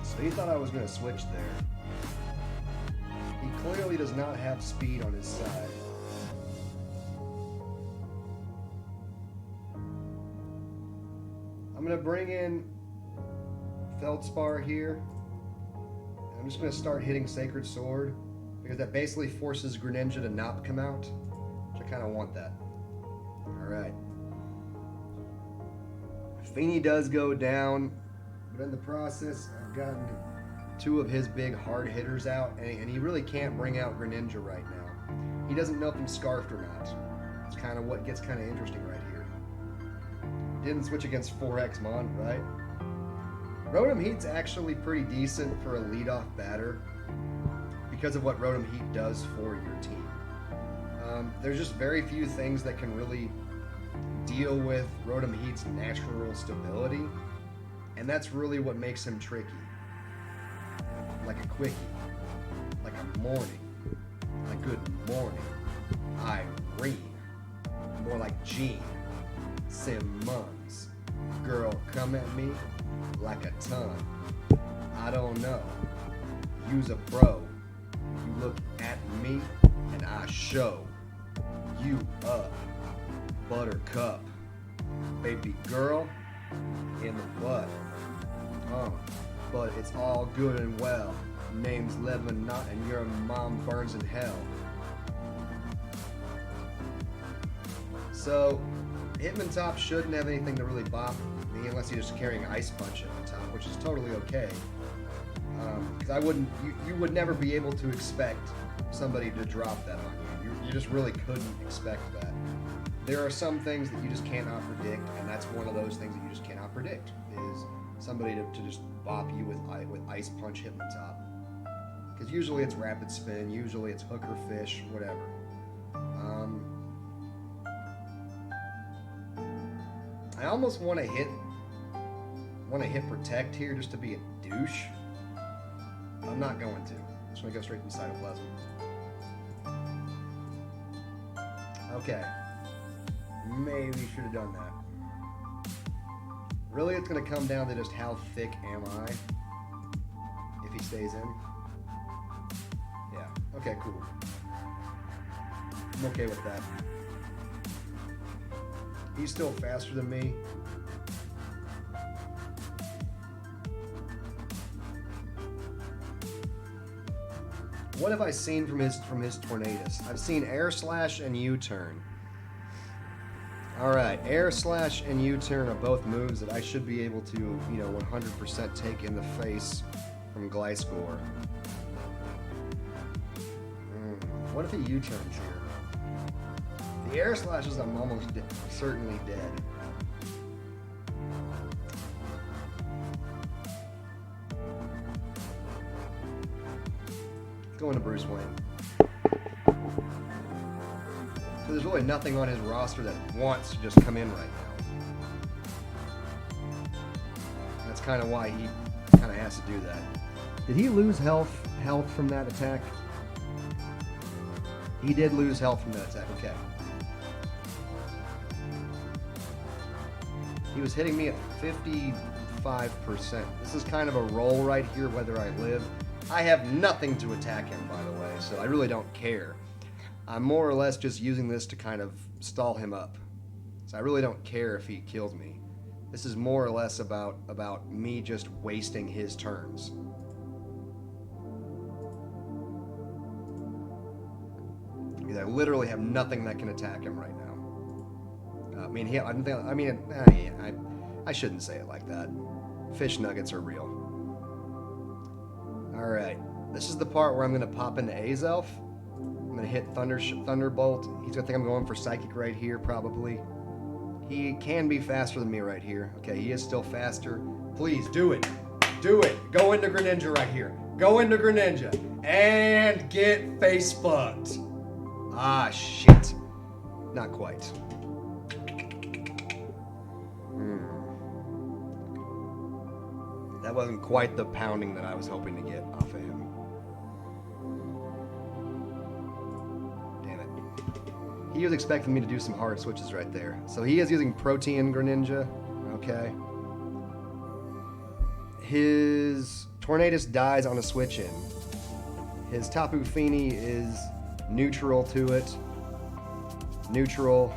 So he thought I was going to switch there. He clearly does not have speed on his side. I'm going to bring in Feldspar here. I'm just going to start hitting Sacred Sword because that basically forces Greninja to not come out, which I kind of want that. Alright. Fini does go down, but in the process, I've gotten two of his big hard hitters out, and he really can't bring out Greninja right now. He doesn't know if I'm scarfed or not. It's kind of what gets kind of interesting right here. Didn't switch against 4X Mon, right? Rotom Heat's actually pretty decent for a leadoff batter because of what Rotom Heat does for your team. There's just very few things that can really deal with Rotom Heat's natural stability, and that's really what makes him tricky. Like a quickie, like a morning, a good morning, Irene, more like Jean, Simmons, girl come at me like a ton, I don't know, use a bro, you look at me and I show you up, buttercup, baby girl in the butt, but it's all good and well, name's Lebanon and your mom burns in hell. So Hitmontop shouldn't have anything to really bop me unless you're just carrying Ice Punch Hitmontop, which is totally okay. Because you would never be able to expect somebody to drop that on you. You just really couldn't expect that. There are some things that you just cannot predict, and that's one of those things that you just cannot predict, is somebody to just bop you with Ice Punch Hitmontop. Because usually it's Rapid Spin, usually it's Hook or Fish, whatever. I almost want to hit Protect here just to be a douche. I'm not going to. I'm just going to go straight to Cytoplasm. Okay. Maybe should have done that. Really, it's going to come down to just how thick am I if he stays in. Yeah. Okay, cool. I'm okay with that. He's still faster than me. What have I seen from his Tornadus? I've seen Air Slash and U-Turn. Alright, Air Slash and U-Turn are both moves that I should be able to, 100% take in the face from Gliscor. What if he U-turns here? The Air Slashes, I'm almost certainly dead. Going to Bruce Wayne. So there's really nothing on his roster that wants to just come in right now. That's kind of why he kind of has to do that. Did he lose health from that attack? He did lose health from that attack, okay. He was hitting me at 55%. This is kind of a roll right here, whether I live. I have nothing to attack him, by the way, so I really don't care. I'm more or less just using this to kind of stall him up. So I really don't care if he kills me. This is more or less about me just wasting his turns. Because I literally have nothing that can attack him right now. I shouldn't say it like that. Fish nuggets are real. Alright, this is the part where I'm going to pop into Azelf. I'm going to hit Thunderbolt. He's going to think I'm going for Psychic right here, probably. He can be faster than me right here. Okay, he is still faster. Please, do it. Do it. Go into Greninja right here. Go into Greninja. And get face fucked. Ah, shit. Not quite. That wasn't quite the pounding that I was hoping to get off of him. Damn it. He was expecting me to do some hard switches right there. So he is using Protean Greninja. Okay. His Tornadus dies on a switch in. His Tapu Fini is neutral to it. Neutral.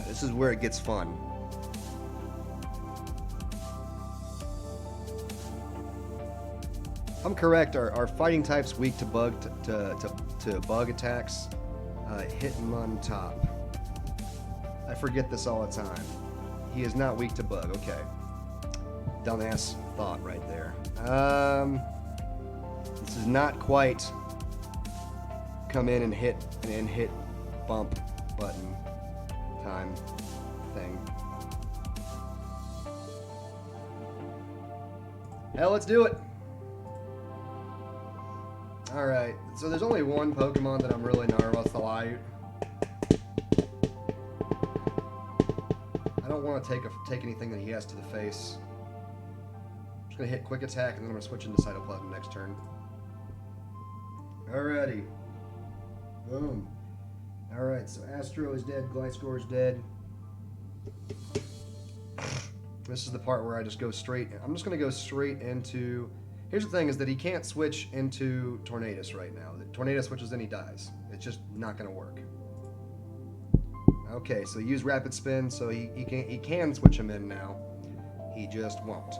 This is where it gets fun. If I'm correct, our fighting type's weak to bug to bug attacks. Hitmontop. I forget this all the time. He is not weak to bug. Okay. Dumbass thought right there. This is not quite come in and hit bump button time thing. Hell, let's do it. Alright, so there's only one Pokemon that I'm really nervous to like. I don't want to take anything that he has to the face. I'm just going to hit Quick Attack and then I'm going to switch into Cytoplasm next turn. Alrighty. Boom. Alright, so Astro is dead, Gliscor is dead. This is the part where I just go straight. I'm just going to go straight into... Here's the thing, is that he can't switch into Tornadus right now. The Tornadus switches, then he dies. It's just not going to work. Okay, so use Rapid Spin, so he can switch him in now. He just won't.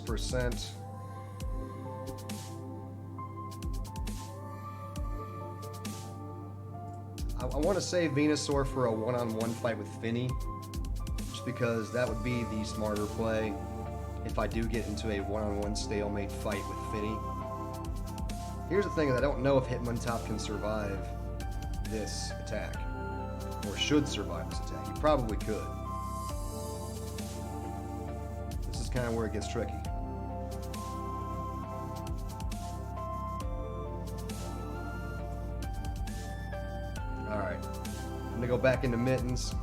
%. I want to save Venusaur for a one-on-one fight with Fini, just because that would be the smarter play if I do get into a one-on-one stalemate fight with Fini. Here's the thing, is I don't know if Hitmontop can survive this attack, or should survive this attack. He probably could. This is kind of where it gets tricky. Alright, I'm going to go back into Mittens.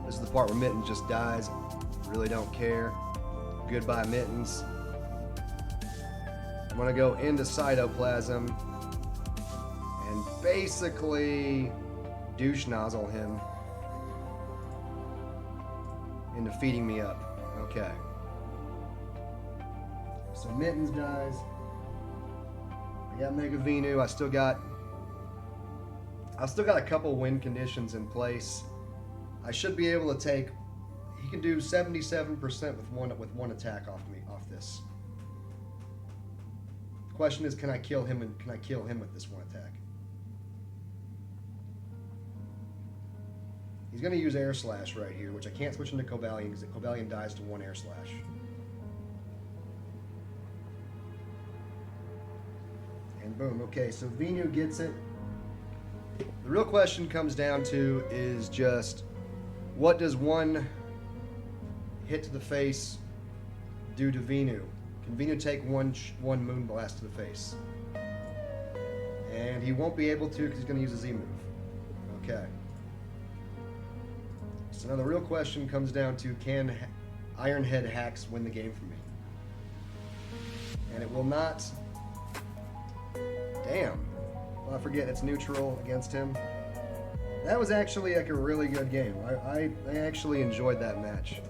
This is the part where Mittens just dies. Really don't care. Goodbye, Mittens. I'm going to go into Cytoplasm and basically douche nozzle him into feeding me up. Okay. So Mittens dies. I got Mega Venu. I've still got a couple win conditions in place. I should be able to take. He can do 77% with one attack off this. The question is, can I kill him, and can I kill him with this one attack? He's going to use Air Slash right here, which I can't switch into Cobalion because Cobalion dies to one Air Slash. And boom. Okay, so Venu gets it. The real question comes down to is just, what does one hit to the face do to Venu? Can Venu take one Moonblast to the face? And he won't be able to because he's going to use a Z move. Okay. So now the real question comes down to, can Ironhead Hacks win the game for me? And it will not. Damn. Well, I forget it's neutral against him. That was actually like a really good game. I actually enjoyed that match.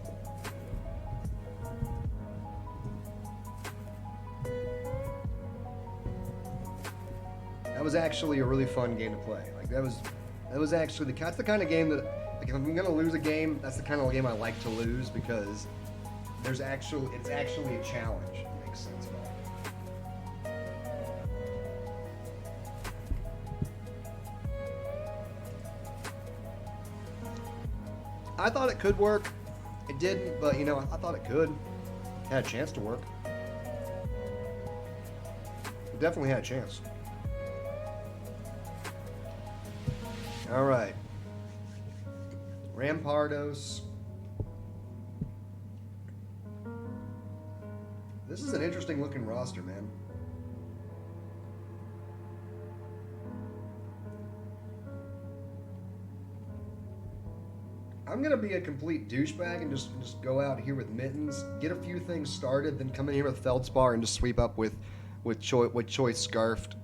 That was actually a really fun game to play. Like that was actually that's the kind of game that, like, if I'm gonna lose a game, that's the kind of game I like to lose, because it's actually a challenge. It makes sense. I thought it could work. It didn't, but I thought it could. It had a chance to work. It definitely had a chance. All right. Rampardos. This is an interesting looking roster, man. I'm going to be a complete douchebag and just go out here with Mittens, get a few things started, then come in here with Feldspar and just sweep up with Choice Scarfed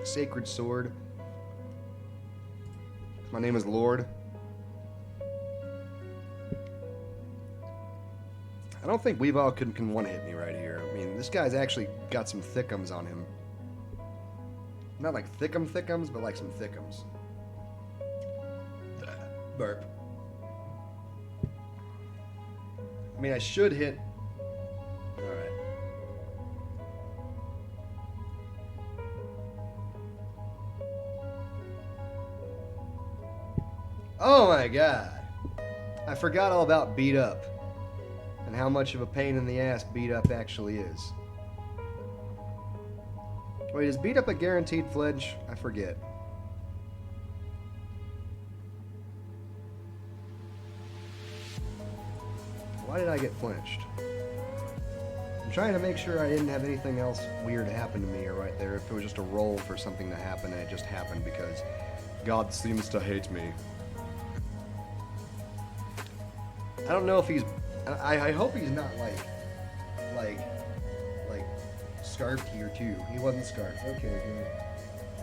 Sacred Sword. My name is Lord. I don't think Weavile can one-hit me right here. I mean, this guy's actually got some thickums on him. Not like thickums, but like some thickums. Burp. I mean, I should hit. Alright. Oh my god. I forgot all about Beat Up. and how much of a pain in the ass beat up actually is. Wait, is beat up a guaranteed flinch? I forget. Why did I get flinched? I'm trying to make sure I didn't have anything else weird happen to me right there. If it was just a roll for something to happen and it just happened because God seems to hate me. I don't know if he's... I hope he's not like scarfed here too. He wasn't scarfed. Okay, good.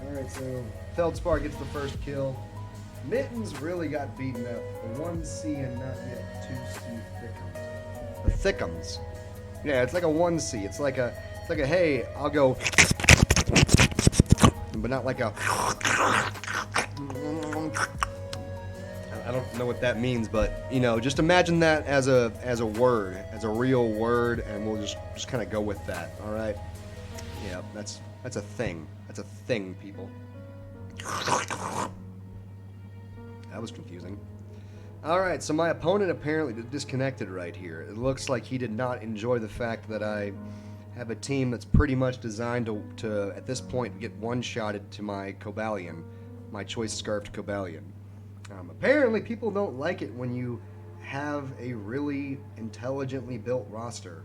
Alright, so Feldspar gets the first kill. Mittens really got beaten up. The 1C and not yet 2C thickums. The thickums. Yeah, it's like a 1C. It's like a hey, I'll go, but not like a. I don't know what that means, but you know, just imagine that as a word, as a real word, and we'll just kind of go with that. All right. Yeah, that's a thing. That's a thing, people. That was confusing. Alright, so my opponent apparently disconnected right here. It looks like he did not enjoy the fact that I have a team that's pretty much designed to at this point, get one-shotted to my Cobalion, my choice scarfed Cobalion. Apparently, people don't like it when you have a really intelligently built roster.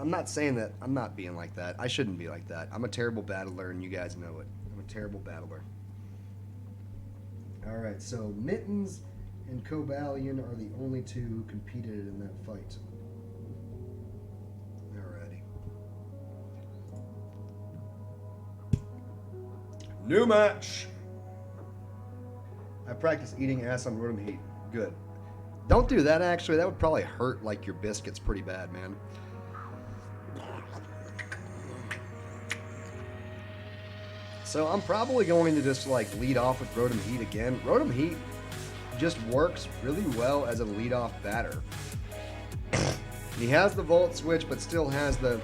I'm not saying that. I'm not being like that. I shouldn't be like that. I'm a terrible battler, and you guys know it. I'm a terrible battler. Alright, so Mittens and Cobalion are the only two who competed in that fight. Alrighty. New match! I practice eating ass on rotom heat. Good. Don't do that, actually. That would probably hurt, like, your biscuits pretty bad, man. So I'm probably going to just, like, lead off with rotom heat again. Rotom heat just works really well as a lead-off batter. He has the Volt Switch, but still has the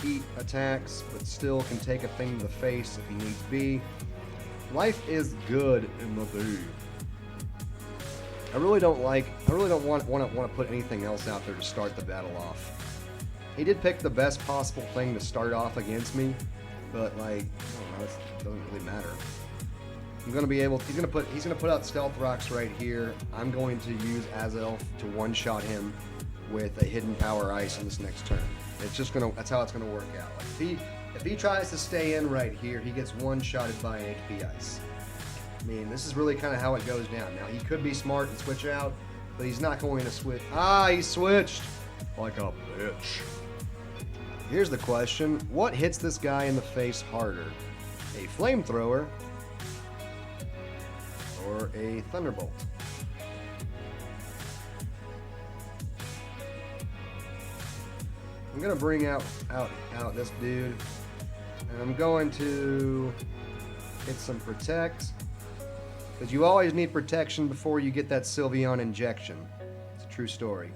heat attacks, but still can take a thing to the face if he needs be. Life is good in the bay. I really don't want to put anything else out there to start the battle off. He did pick the best possible thing to start off against me, but like, I don't know, it doesn't really matter. I'm gonna be able. He's gonna put out Stealth Rocks right here. I'm going to use Azelf to one-shot him with a Hidden Power Ice in this next turn. It's just gonna. That's how it's gonna work out. Like if he tries to stay in right here, he gets one-shotted by an HP Ice. I mean, this is really kind of how it goes down. Now he could be smart and switch out, but he's not going to switch. Ah, he switched like a bitch. Here's the question: what hits this guy in the face harder, a Flamethrower or a Thunderbolt? I'm gonna bring out this dude, and I'm going to hit some Protect, because you always need protection before you get that Sylveon injection. It's a true story.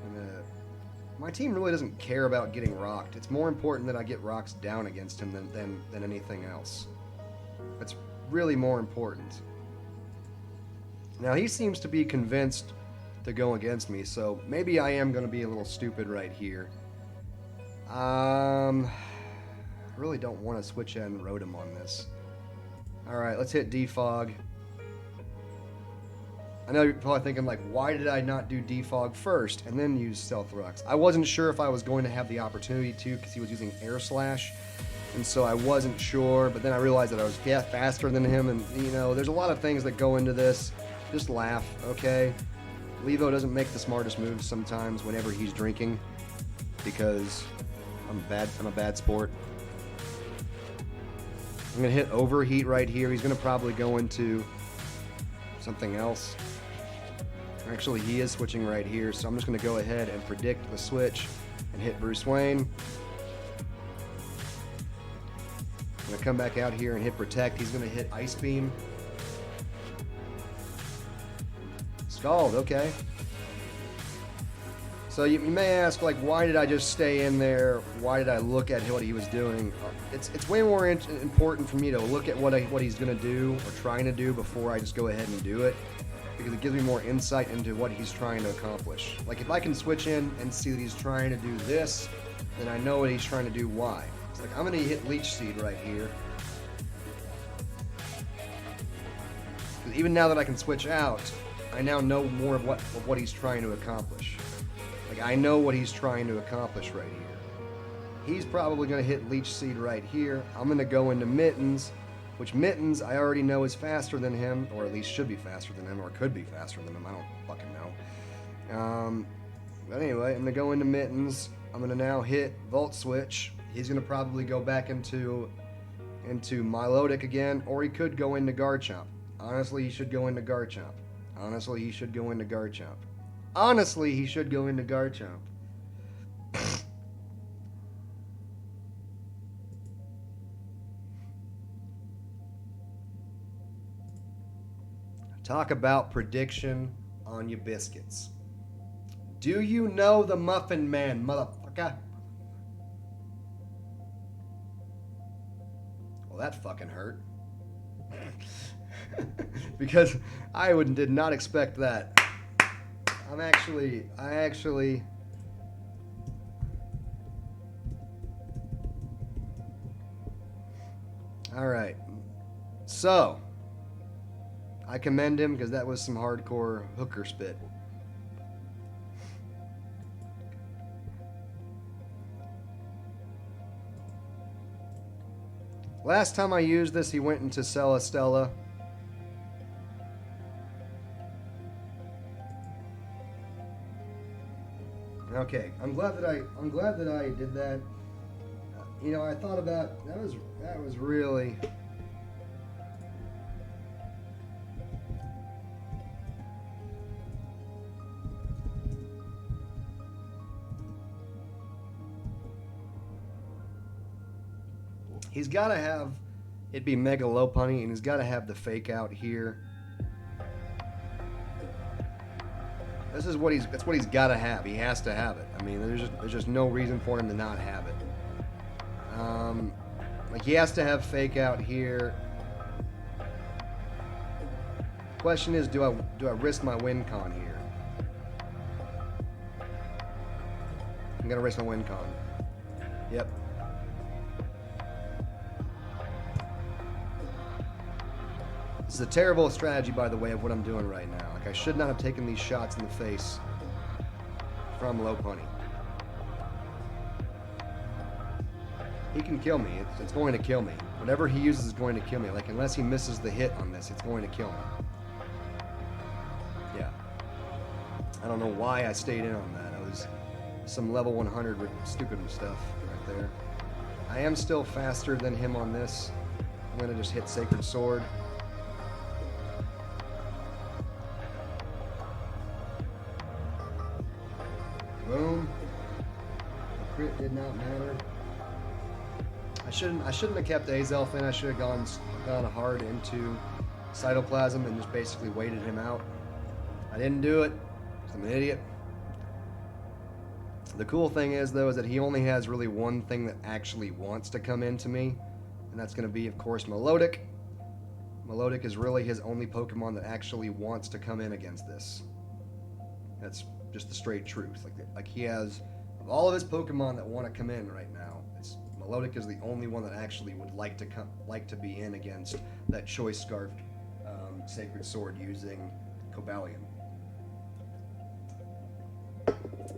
And, my team really doesn't care about getting rocked. It's more important that I get rocks down against him than anything else. That's really more important. Now he seems to be convinced to go against me, so maybe I am going to be a little stupid right here. I really don't want to switch in Rotom on this. Alright, let's hit Defog. I know you're probably thinking, like, why did I not do Defog first and then use Stealth Rocks? I wasn't sure if I was going to have the opportunity to, because he was using Air Slash, and so I wasn't sure, but then I realized that I was faster than him, and, you know, there's a lot of things that go into this. Just laugh, okay? Levo doesn't make the smartest moves sometimes whenever he's drinking, because I'm a bad sport. I'm gonna hit Overheat right here. He's gonna probably go into something else. Actually, he is switching right here, so I'm just gonna go ahead and predict the switch and hit Bruce Wayne. I'm gonna come back out here and hit Protect. He's gonna hit Ice Beam. Scald, okay. So you may ask, like, why did I just stay in there? Why did I look at what he was doing? It's way more important for me to look at what he's going to do or trying to do before I just go ahead and do it. because it gives me more insight into what he's trying to accomplish. Like, if I can switch in and see that he's trying to do this, then I know what he's trying to do why. It's like, I'm going to hit Leech Seed right here. Even now that I can switch out, I now know more of what he's trying to accomplish. Like, I know what he's trying to accomplish right here. He's probably going to hit Leech Seed right here. I'm going to go into Mittens, which Mittens I already know is faster than him, or at least should be faster than him, or could be faster than him. I don't fucking know. But anyway, I'm going to go into Mittens. I'm going to now hit Volt Switch. He's going to probably go back into Milotic again, or he could go into Garchomp. Honestly, he should go into Garchomp. Honestly, he should go into Garchomp. Honestly, he should go into Garchomp. Talk about prediction on your biscuits. Do you know the Muffin Man, motherfucker? Well, that fucking hurt. Because I did not expect that. I actually... Alright. So, I commend him because that was some hardcore hooker spit. Last time I used this, he went into Celestella. Okay, I'm glad that I did that. You know, I thought about that was really. He's got to have it be Mega Lopunny, and he's got to have the fake out here. This is what that's what he's got to have. He has to have it. I mean, there's just no reason for him to not have it. Like, he has to have fake out here. Question is, do I risk my win con here? I'm gonna risk my win con. Yep. This is a terrible strategy, by the way, of what I'm doing right now. Like, I should not have taken these shots in the face from Lopunny. He can kill me. It's going to kill me. Whatever he uses is going to kill me. Like, unless he misses the hit on this, it's going to kill me. Yeah. I don't know why I stayed in on that. I was some level 100 stupid stuff right there. I am still faster than him on this. I'm going to just hit Sacred Sword. Boom. The crit did not matter. I shouldn't have kept Azelf in. I should have gone hard into Cytoplasm and just basically waited him out. I didn't do it. I'm an idiot. The cool thing is, though, is that he only has really one thing that actually wants to come into me, and that's going to be, of course, Milotic. Milotic is really his only Pokemon that actually wants to come in against this. That's just the straight truth. Like he has, of all of his Pokemon that want to come in right now, Milotic is the only one that actually would like to be in against that Choice Scarf Sacred Sword using Cobalion.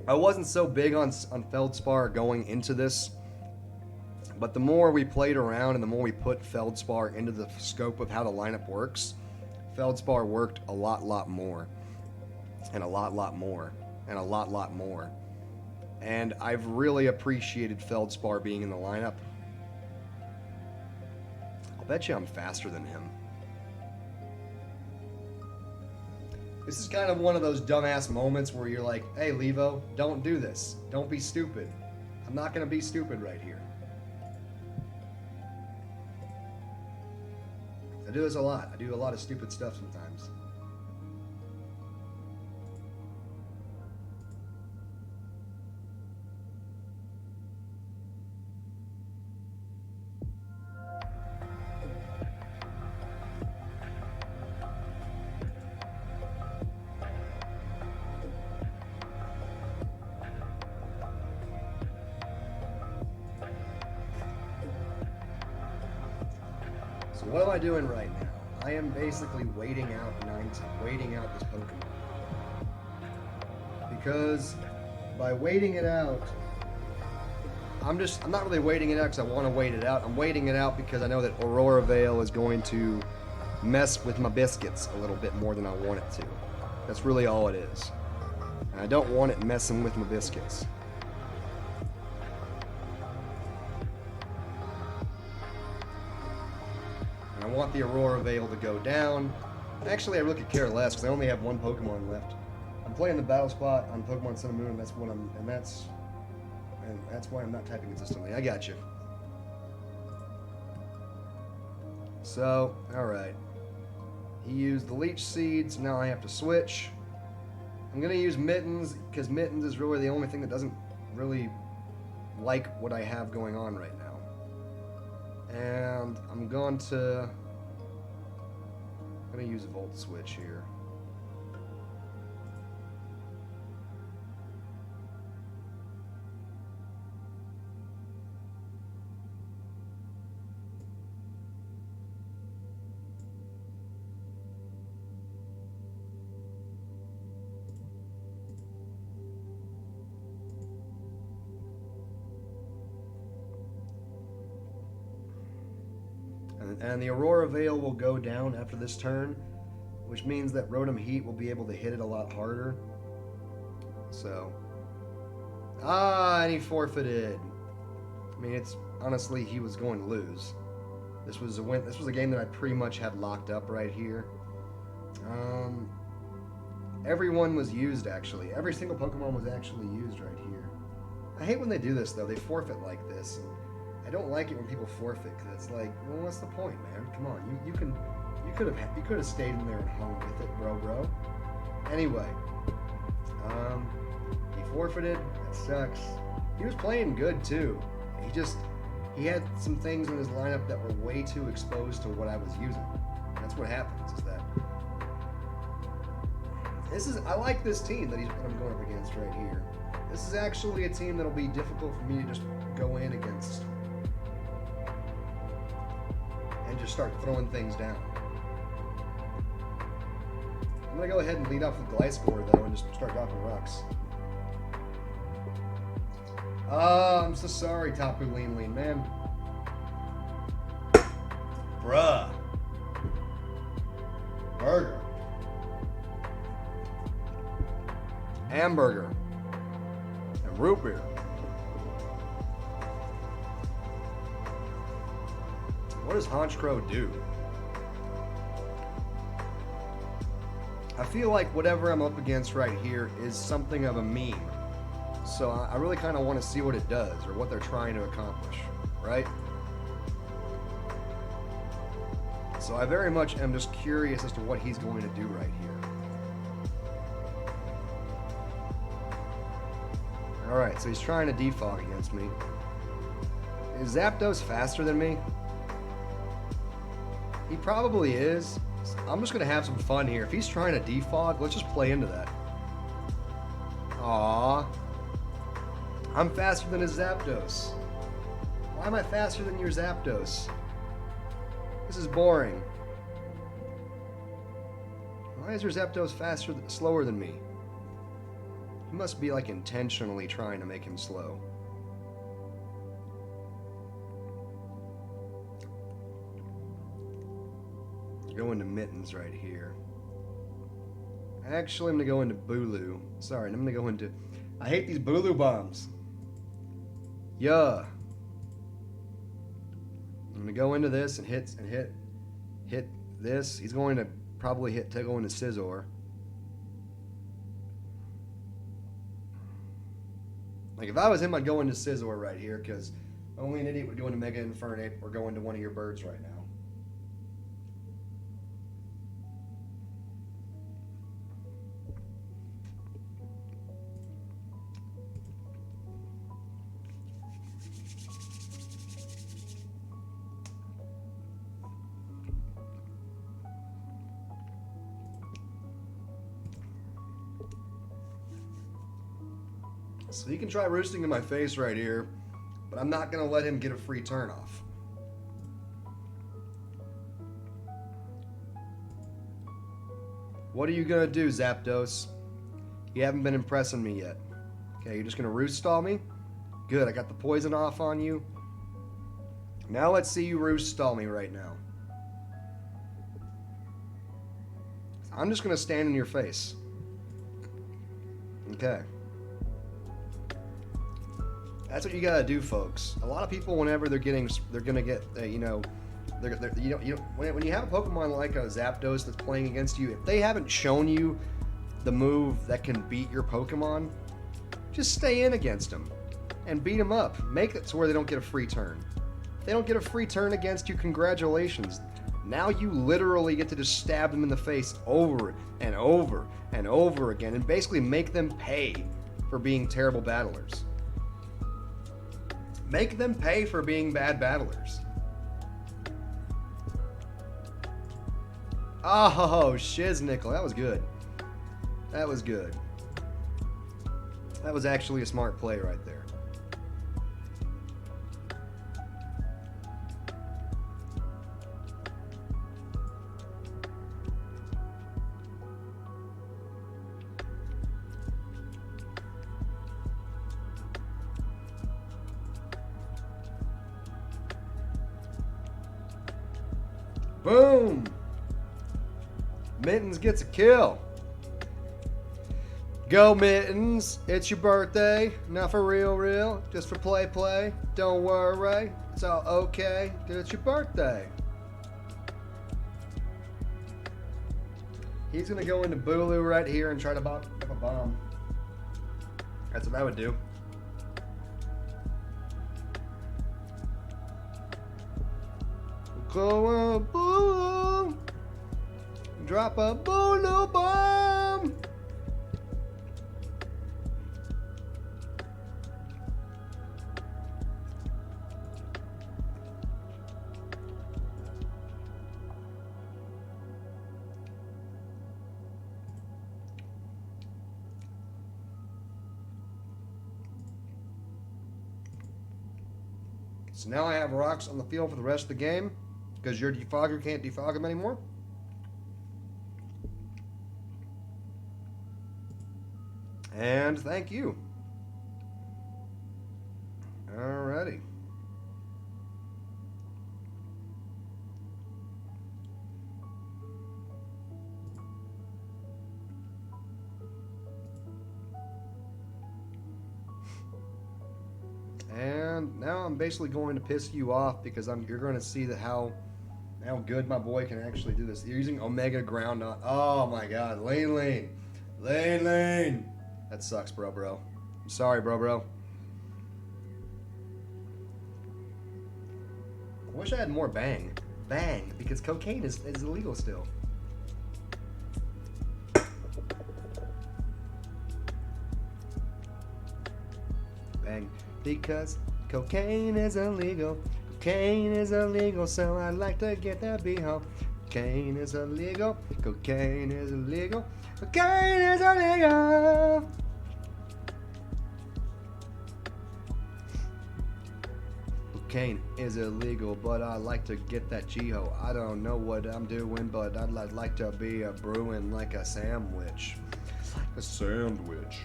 I wasn't so big on Feldspar going into this, but the more we played around and the more we put Feldspar into the scope of how the lineup works, Feldspar worked a lot more, and a lot more, and a lot more. And I've really appreciated Feldspar being in the lineup. I'll bet you I'm faster than him. This is kind of one of those dumbass moments where you're like, hey, Levo, don't do this. Don't be stupid. I'm not going to be stupid right here. I do this a lot. I do a lot of stupid stuff sometimes. So what am I doing right now? I am basically waiting out this Pokemon. Because by waiting it out, I'm not really waiting it out because I want to wait it out. I'm waiting it out because I know that Aurora Veil is going to mess with my biscuits a little bit more than I want it to. That's really all it is. And I don't want it messing with my biscuits. And I want the Aurora Veil to go down. Actually, I really could care less because I only have one Pokemon left. I'm playing the battle spot on Pokemon Sun and Moon, and that's why I'm not typing consistently. I got you. So, alright. He used the Leech Seed, so now I have to switch. I'm going to use Mittens, because Mittens is really the only thing that doesn't really like what I have going on right now. And I'm going to use a Volt Switch here. And the Aurora Veil will go down after this turn, which means that Rotom Heat will be able to hit it a lot harder. So, and he forfeited. I mean, it's honestly he was going to lose. This was a win. This was a game that I pretty much had locked up right here. Everyone was used actually. Every single Pokemon was actually used right here. I hate when they do this though. They forfeit like this. And I don't like it when people forfeit because it's like, well, what's the point, man? Come on, you could have stayed in there and hung with it, bro. Anyway, he forfeited. That sucks. He was playing good too. He had some things in his lineup that were way too exposed to what I was using. That's what happens. I like this team that I'm going up against right here. This is actually a team that'll be difficult for me to just go in against. And just start throwing things down. I'm going to go ahead and lead off with Gliscor, though, and just start dropping rocks. I'm so sorry, Tapu Lean, man. Bruh. Burger. Hamburger. And root beer. What does Honchkrow do? I feel like whatever I'm up against right here is something of a meme. So I really kind of want to see what it does or what they're trying to accomplish, right? So I very much am just curious as to what he's going to do right here. Alright, so he's trying to defog against me. Is Zapdos faster than me? He probably is. I'm just going to have some fun here. If he's trying to defog, let's just play into that. Aww. I'm faster than his Zapdos. Why am I faster than your Zapdos? This is boring. Why is your Zapdos slower than me? He must be like intentionally trying to make him slow. Go into Mittens right here. Actually, I'm going to go into Bulu. Sorry, I'm going to go into... I hate these Bulu bombs. Yeah. I'm going to go into this and hit this. He's going to probably go into Scizor. Like, if I was him, I'd go into Scizor right here, because only an idiot would go into Mega Infernape or go into one of your birds right now. So he can try roosting in my face right here, but I'm not going to let him get a free turn off. What are you gonna do, Zapdos? You haven't been impressing me yet. Okay, you're just gonna roost stall me? Good, I got the poison off on you. Now let's see you roost stall me right now. I'm just gonna stand in your face. Okay. That's what you gotta do, folks. A lot of people, whenever they're gonna get, you know, when you have a Pokemon like a Zapdos that's playing against you, if they haven't shown you the move that can beat your Pokemon, just stay in against them and beat them up. Make it to where they don't get a free turn. If they don't get a free turn against you, congratulations. Now you literally get to just stab them in the face over and over and over again and basically make them pay for being terrible battlers. Make them pay for being bad battlers. Oh, Shiznickel. That was good. That was good. That was actually a smart play right there. Boom! Mittens gets a kill. Go Mittens, it's your birthday. Not for real, just for play. Don't worry, it's all okay, 'cause it's your birthday. He's gonna go into Bulu right here and try to pop up a bomb. That's what I would do. Go boom! Drop a Bulu bomb! So now I have rocks on the field for the rest of the game because your defogger can't defog them anymore. And thank you. Alrighty. And now I'm basically going to piss you off because you're going to see that how good my boy can actually do this. You're using Omega Ground on. Oh my God, Lane. That sucks, bro. I'm sorry, bro. I wish I had more bang, because cocaine is illegal still. Bang. Because cocaine is illegal. Cocaine is illegal, so I'd like to get that B-ho. Cocaine is illegal. Cocaine is illegal. Cocaine is illegal. Cocaine is illegal, but I like to get that G-ho. I don't know what I'm doing, but I'd like to be a brewing like a sandwich. A sandwich.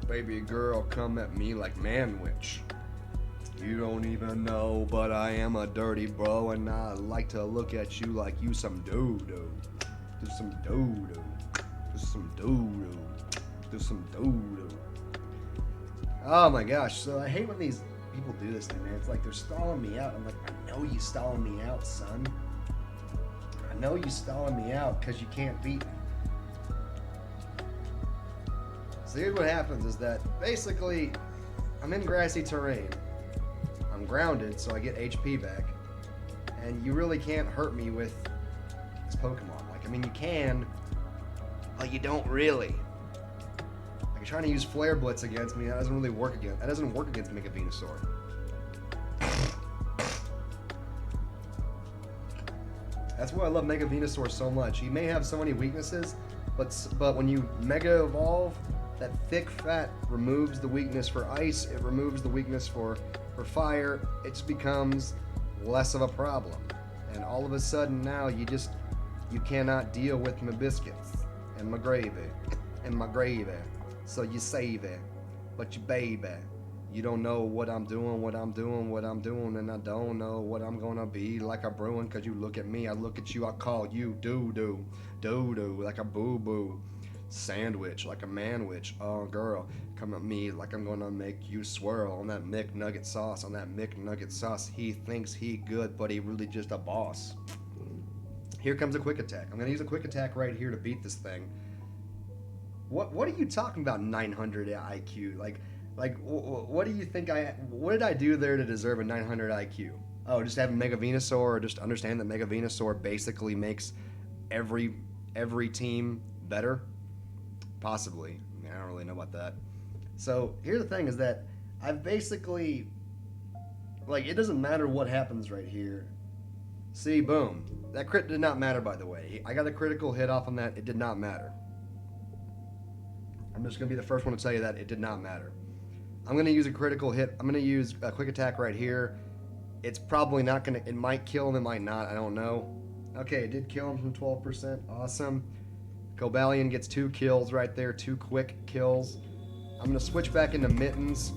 Baby girl, come at me like manwich. You don't even know, but I am a dirty bro, and I like to look at you like you some doo-doo. Do some doo-doo. Do some doo-doo. Do some doo-doo. Oh my gosh, so I hate when these people do this thing, man. It's like they're stalling me out. I'm like, I know you stalling me out, son. I know you stalling me out because you can't beat me. So here's what happens is that basically I'm in grassy terrain. I'm grounded, so I get HP back. And you really can't hurt me with this Pokemon. Like, I mean, you can, but you don't really. Like, you're trying to use Flare Blitz against me, that doesn't really work against. That doesn't work against Mega Venusaur. That's why I love Mega Venusaur so much. He may have so many weaknesses, but when you Mega Evolve, that thick fat removes the weakness for ice, it removes the weakness for fire, it just becomes less of a problem. And all of a sudden now you cannot deal with Mabiscuits. and my gravy. So you save it, but you baby, you don't know what I'm doing, and I don't know what I'm gonna be like a Bruin, cause you look at me, I look at you, I call you doo-doo, like a boo-boo, sandwich, like a manwich, oh girl, come at me like I'm gonna make you swirl on that McNugget sauce, he thinks he good, but he really just a boss. Here comes a quick attack. I'm gonna use a quick attack right here to beat this thing. What are you talking about 900 IQ? Like, what do you think what did I do there to deserve a 900 IQ? Oh, just have Mega Venusaur, or just understand that Mega Venusaur basically makes every team better? Possibly. I mean, I don't really know about that. So, here's the thing is that I've basically, like, it doesn't matter what happens right here. See, boom. That crit did not matter, by the way. I got a critical hit off on that. It did not matter. I'm just going to be the first one to tell you that it did not matter. I'm going to use a critical hit. I'm going to use a quick attack right here. It's probably not going to... It might kill him, it might not. I don't know. Okay, it did kill him from 12%. Awesome. Cobalion gets 2 kills right there. 2 quick kills. I'm going to switch back into Mittens.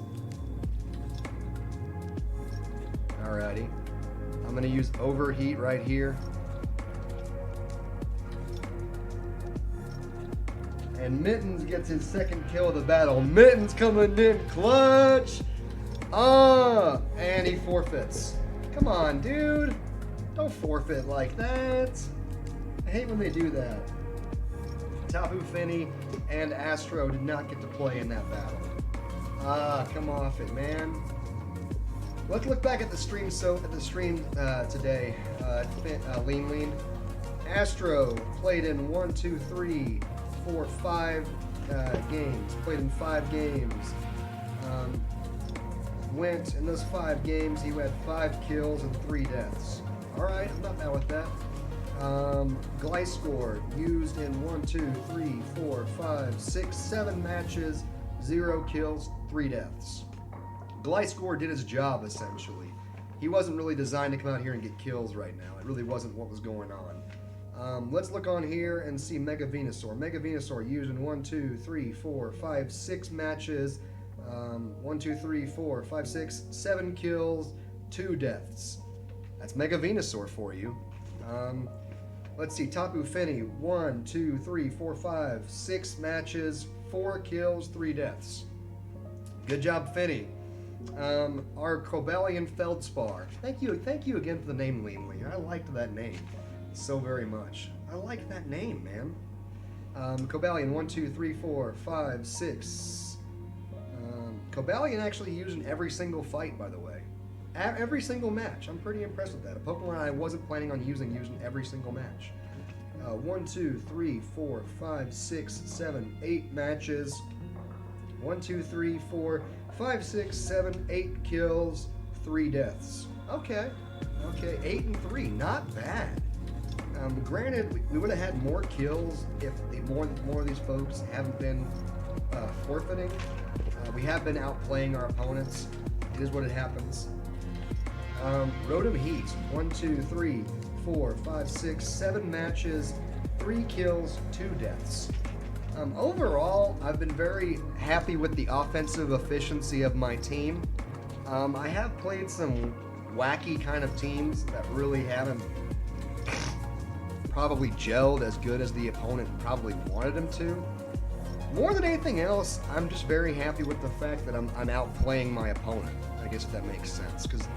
Alrighty. I'm going to use Overheat right here. And Mittens gets his second kill of the battle. Mittens coming in clutch. And he forfeits. Come on, dude. Don't forfeit like that. I hate when they do that. Tapu, Fini, and Astro did not get to play in that battle. Come off it, man. Let's look back at the stream. Today. Lean. Astro played in 1, 2, 3, 4, 5 games. Played in 5 games. Went in those 5 games. He had 5 kills and 3 deaths. All right, I'm not bad with that. Gliscor used in 1, 2, 3, 4, 5, 6, 7 matches. 0 kills, 3 deaths. Gliscor did his job essentially. He wasn't really designed to come out here and get kills right now. It really wasn't what was going on. Let's look on here and see Mega Venusaur. Mega Venusaur used in 1, 2, 3, 4, 5, 6 matches. 1, 2, 3, 4, 5, 6, 7 kills, 2 deaths. That's Mega Venusaur for you. Let's see, Tapu Fini. 1, 2, 3, 4, 5, 6 matches, 4 kills, 3 deaths. Good job, Fini. Our Cobalion Feldspar. Thank you again for the name, Lean. I liked that name so very much. I like that name, man. Cobalion 1, 2, 3, 4, 5, 6. Cobalion actually used in every single fight, by the way. Every single match. I'm pretty impressed with that. A Pokemon I wasn't planning on using every single match. 1, 2, 3, 4, 5, 6, 7, 8 matches. 1, 2, 3, 4, 5, 6, 7, 8 kills, 3 deaths. Okay, 8 and 3, not bad. Granted, we would have had more kills if more of these folks haven't been forfeiting. We have been outplaying our opponents. It is what it happens. Rotom Heat, 1, 2, 3, 4, 5, 6, 7 matches, 3 kills, 2 deaths. Overall, I've been very happy with the offensive efficiency of my team. I have played some wacky kind of teams that really haven't probably gelled as good as the opponent probably wanted them to. More than anything else, I'm just very happy with the fact that I'm outplaying my opponent. I guess if that makes sense, because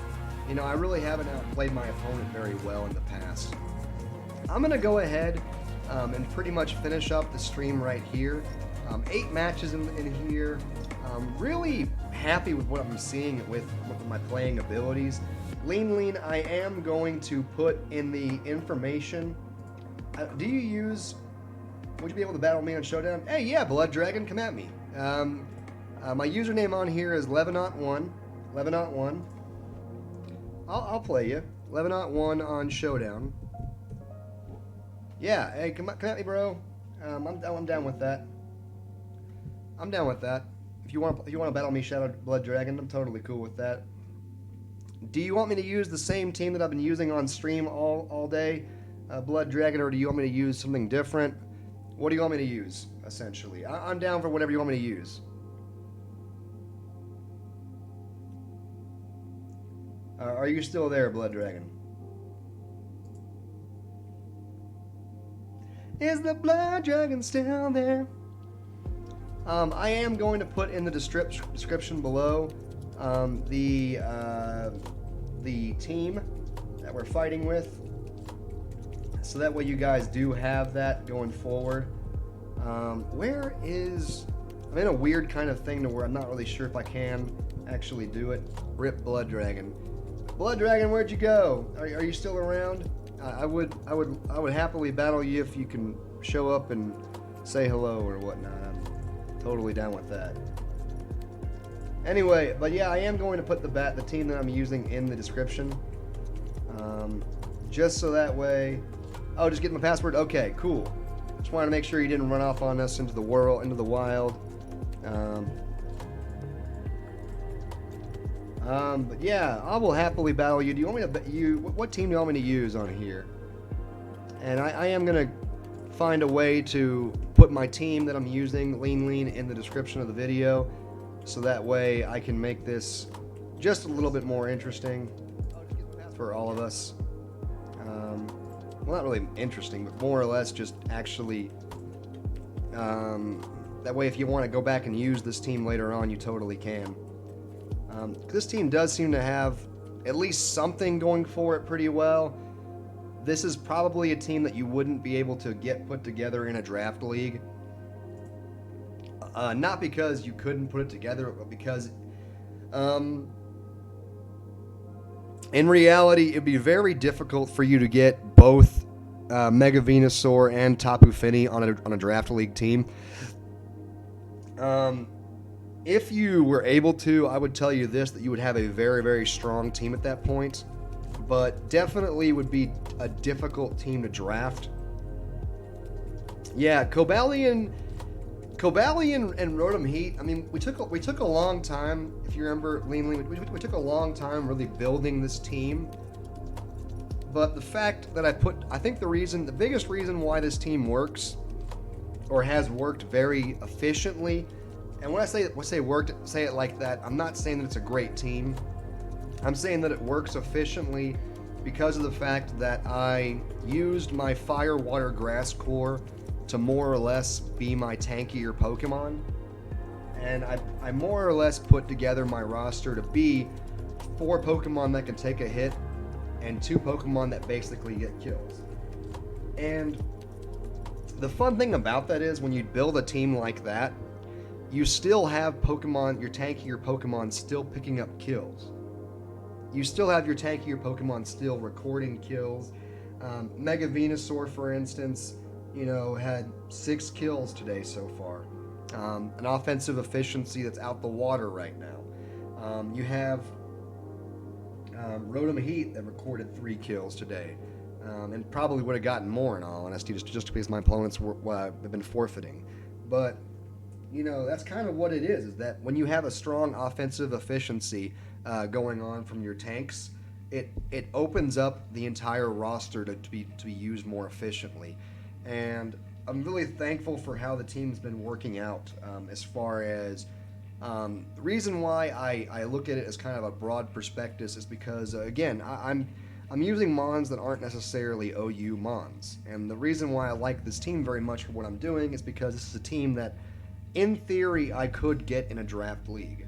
I really haven't outplayed my opponent very well in the past. I'm gonna go ahead and pretty much finish up the stream right here. 8 matches in here. Really happy with what I'm seeing with my playing abilities. Lean, I am going to put in the information. Would you be able to battle me on Showdown? Hey, yeah, Blood Dragon, come at me. My username on here is Levenant1. I'll play you. Levenant1 on Showdown. Yeah, hey, come at me, bro. I'm down with that. I'm down with that. If you want to battle me, Shadow Blood Dragon, I'm totally cool with that. Do you want me to use the same team that I've been using on stream all day, Blood Dragon, or do you want me to use something different? What do you want me to use, essentially? I'm down for whatever you want me to use. Are you still there, Blood Dragon? Is the Blood Dragon still there? I am going to put in the description below the team that we're fighting with, so that way you guys do have that going forward. Where is... I'm in a weird kind of thing to where I'm not really sure if I can actually do it. Rip Blood Dragon. Blood Dragon, where'd you go? Are you still around? I would happily battle you if you can show up and say hello or whatnot. I'm totally down with that. Anyway, but yeah, I am going to put the team that I'm using in the description, just so that way. Oh, just get my password. Okay, cool. Just wanted to make sure you didn't run off on us into the wild. But yeah, I will happily battle you. Do you want me to what team do you want me to use on here? And I am gonna find a way to put my team that I'm using, Lean, in the description of the video, so that way I can make this just a little bit more interesting for all of us. Well, not really interesting, but more or less just actually. That way, if you want to go back and use this team later on, you totally can. This team does seem to have at least something going for it pretty well. This is probably a team that you wouldn't be able to get put together in a draft league. Not because you couldn't put it together, but because in reality, it'd be very difficult for you to get both Mega Venusaur and Tapu Fini on a draft league team. If you were able to, I would tell you this, that you would have a very, very strong team at that point, but definitely would be a difficult team to draft. Yeah, Cobalion and Rotom Heat, I mean, we took a long time, if you remember, we took a long time really building this team, but the fact that I think the biggest reason why this team works, or has worked very efficiently. And when I say it like that, I'm not saying that it's a great team. I'm saying that it works efficiently because of the fact that I used my Fire, Water, Grass core to more or less be my tankier Pokemon. And I more or less put together my roster to be 4 Pokemon that can take a hit and 2 Pokemon that basically get kills. And the fun thing about that is when you build a team like that, you still have Pokemon, your tankier Pokemon still picking up kills. You still have your tankier Pokemon still recording kills. Mega Venusaur, for instance, had 6 kills today so far. An offensive efficiency that's out the water right now. You have Rotom Heat that recorded 3 kills today. And probably would have gotten more in all honesty, just because my opponents have been forfeiting. But that's kind of what it is that when you have a strong offensive efficiency going on from your tanks, it opens up the entire roster to be used more efficiently. And I'm really thankful for how the team's been working out as far as the reason why I look at it as kind of a broad perspective is because, again, I'm using Mons that aren't necessarily OU Mons. And the reason why I like this team very much for what I'm doing is because this is a team that, in theory, I could get in a draft league.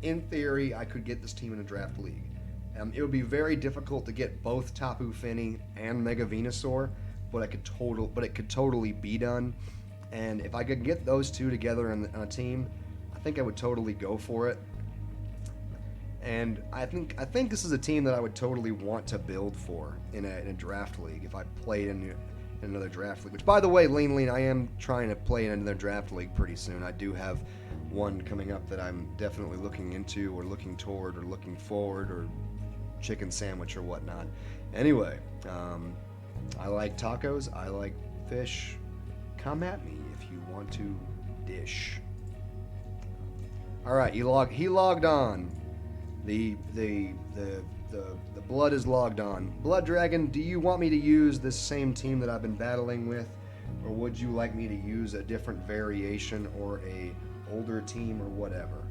In theory, I could get this team in a draft league. It would be very difficult to get both Tapu Fini and Mega Venusaur, but it could totally be done. And if I could get those two together on a team, I think I would totally go for it. And I think this is a team that I would totally want to build for in a draft league if I played in another draft league. Which, by the way, Lean, I am trying to play in another draft league pretty soon. I do have one coming up that I'm definitely looking into, or looking toward, or looking forward, or chicken sandwich or whatnot. Anyway, I like tacos. I like fish. Come at me if you want to dish. All right, he logged on. The blood is logged on. Blood Dragon, do you want me to use this same team that I've been battling with or would you like me to use a different variation or a older team or whatever?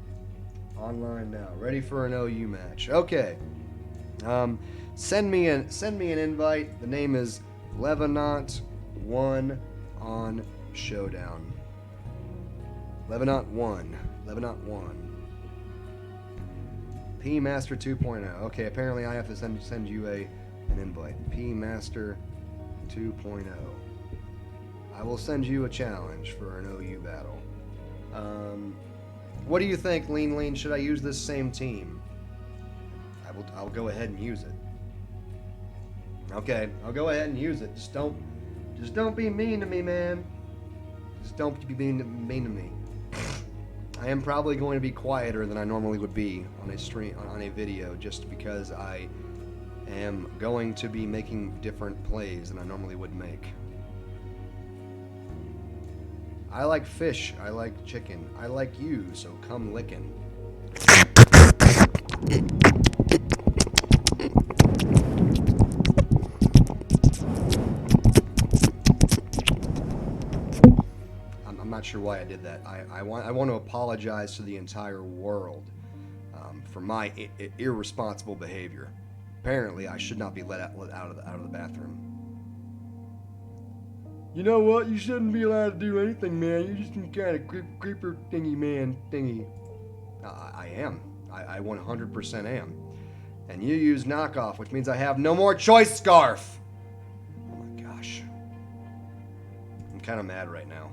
Online now. Ready for an OU match. Okay. Send me an invite. The name is Levitate1 on Showdown. Levitate1. P Master 2.0. Okay, apparently I have to send you an invite. P Master 2.0. I will send you a challenge for an OU battle. What do you think, Lean? Should I use this same team? I'll go ahead and use it. Okay, I'll go ahead and use it. Just don't be mean to me, man. Just don't be mean to me. I am probably going to be quieter than I normally would be on a stream, on a video, just because I am going to be making different plays than I normally would make. I like fish, I like chicken, I like you, so come lickin'. I'm not sure why I did that. I want to apologize to the entire world for my irresponsible behavior. Apparently, I should not be let out of the bathroom. You know what? You shouldn't be allowed to do anything, man. You're just some kind of creeper thingy. I am. I 100% am. And you use knockoff, which means I have no more choice scarf. Oh my gosh. I'm kind of mad right now.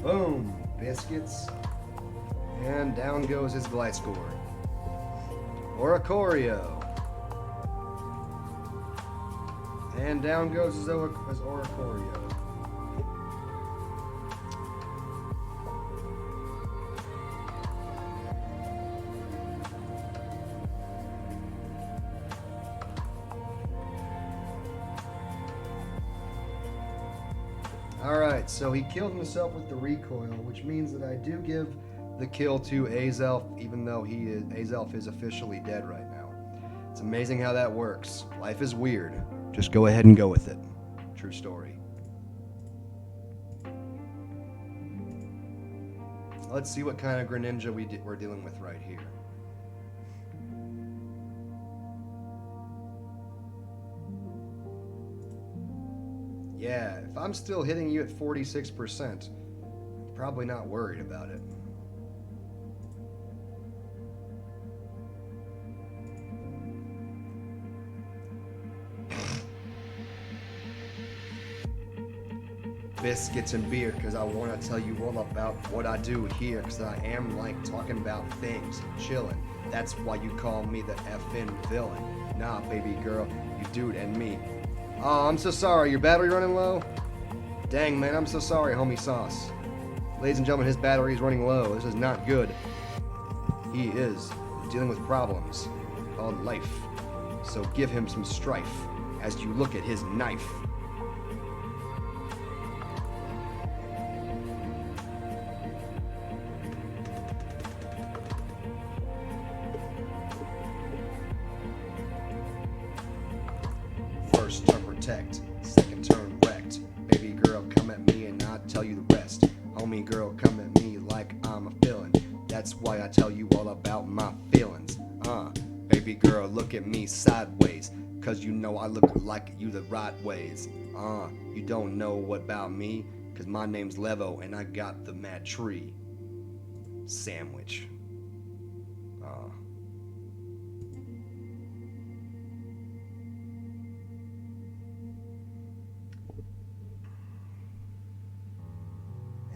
Boom, biscuits, and down goes his Gliscor. Oricorio. And down goes his Oricorio. Alright, so he killed himself with the recoil, which means that I do give the kill to Azelf, even though Azelf is officially dead right now. It's amazing how that works. Life is weird. Just go ahead and go with it. True story. Let's see what kind of Greninja we're dealing with right here. Yeah, if I'm still hitting you at 46%, I'm probably not worried about it. Biscuits and beer, because I want to tell you all about what I do here, because I am like talking about things, chilling. That's why you call me the effing villain. Nah, baby girl, you dude and me. Oh, I'm so sorry. Your battery running low? Dang, man, I'm so sorry, homie Sauce. Ladies and gentlemen, his battery is running low. This is not good. He is dealing with problems called life. So give him some strife as you look at his knife. First turn protect, second turn wrecked. Baby girl, come at me and I'll tell you the rest. Homie girl, come at me like I'm a villain. That's why I tell you all about my feelings. Baby girl, look at me sideways, cause you know I look like you the right ways. You don't know what about me, cause my name's Levo and I got the mad tree sandwich.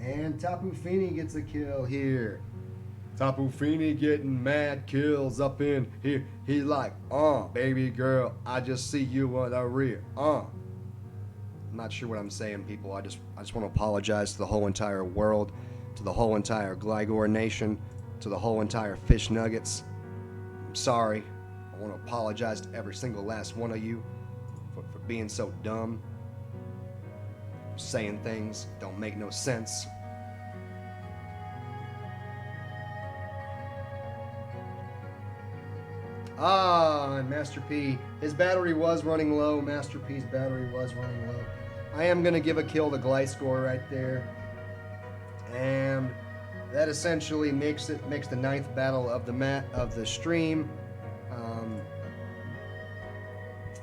And Tapu Fini gets a kill here. Tapu Fini getting mad kills up in here. He like, baby girl, I just see you on the rear. I'm not sure what I'm saying, people. I just want to apologize to the whole entire world, to the whole entire Gliscor nation, to the whole entire Fish Nuggets. I'm sorry. I want to apologize to every single last one of you for being so dumb, saying things don't make no sense. Ah, and Master P, his battery was running low. Master P's battery was running low. I am going to give a kill to Gliscor right there. And that essentially makes the 9th battle of the stream.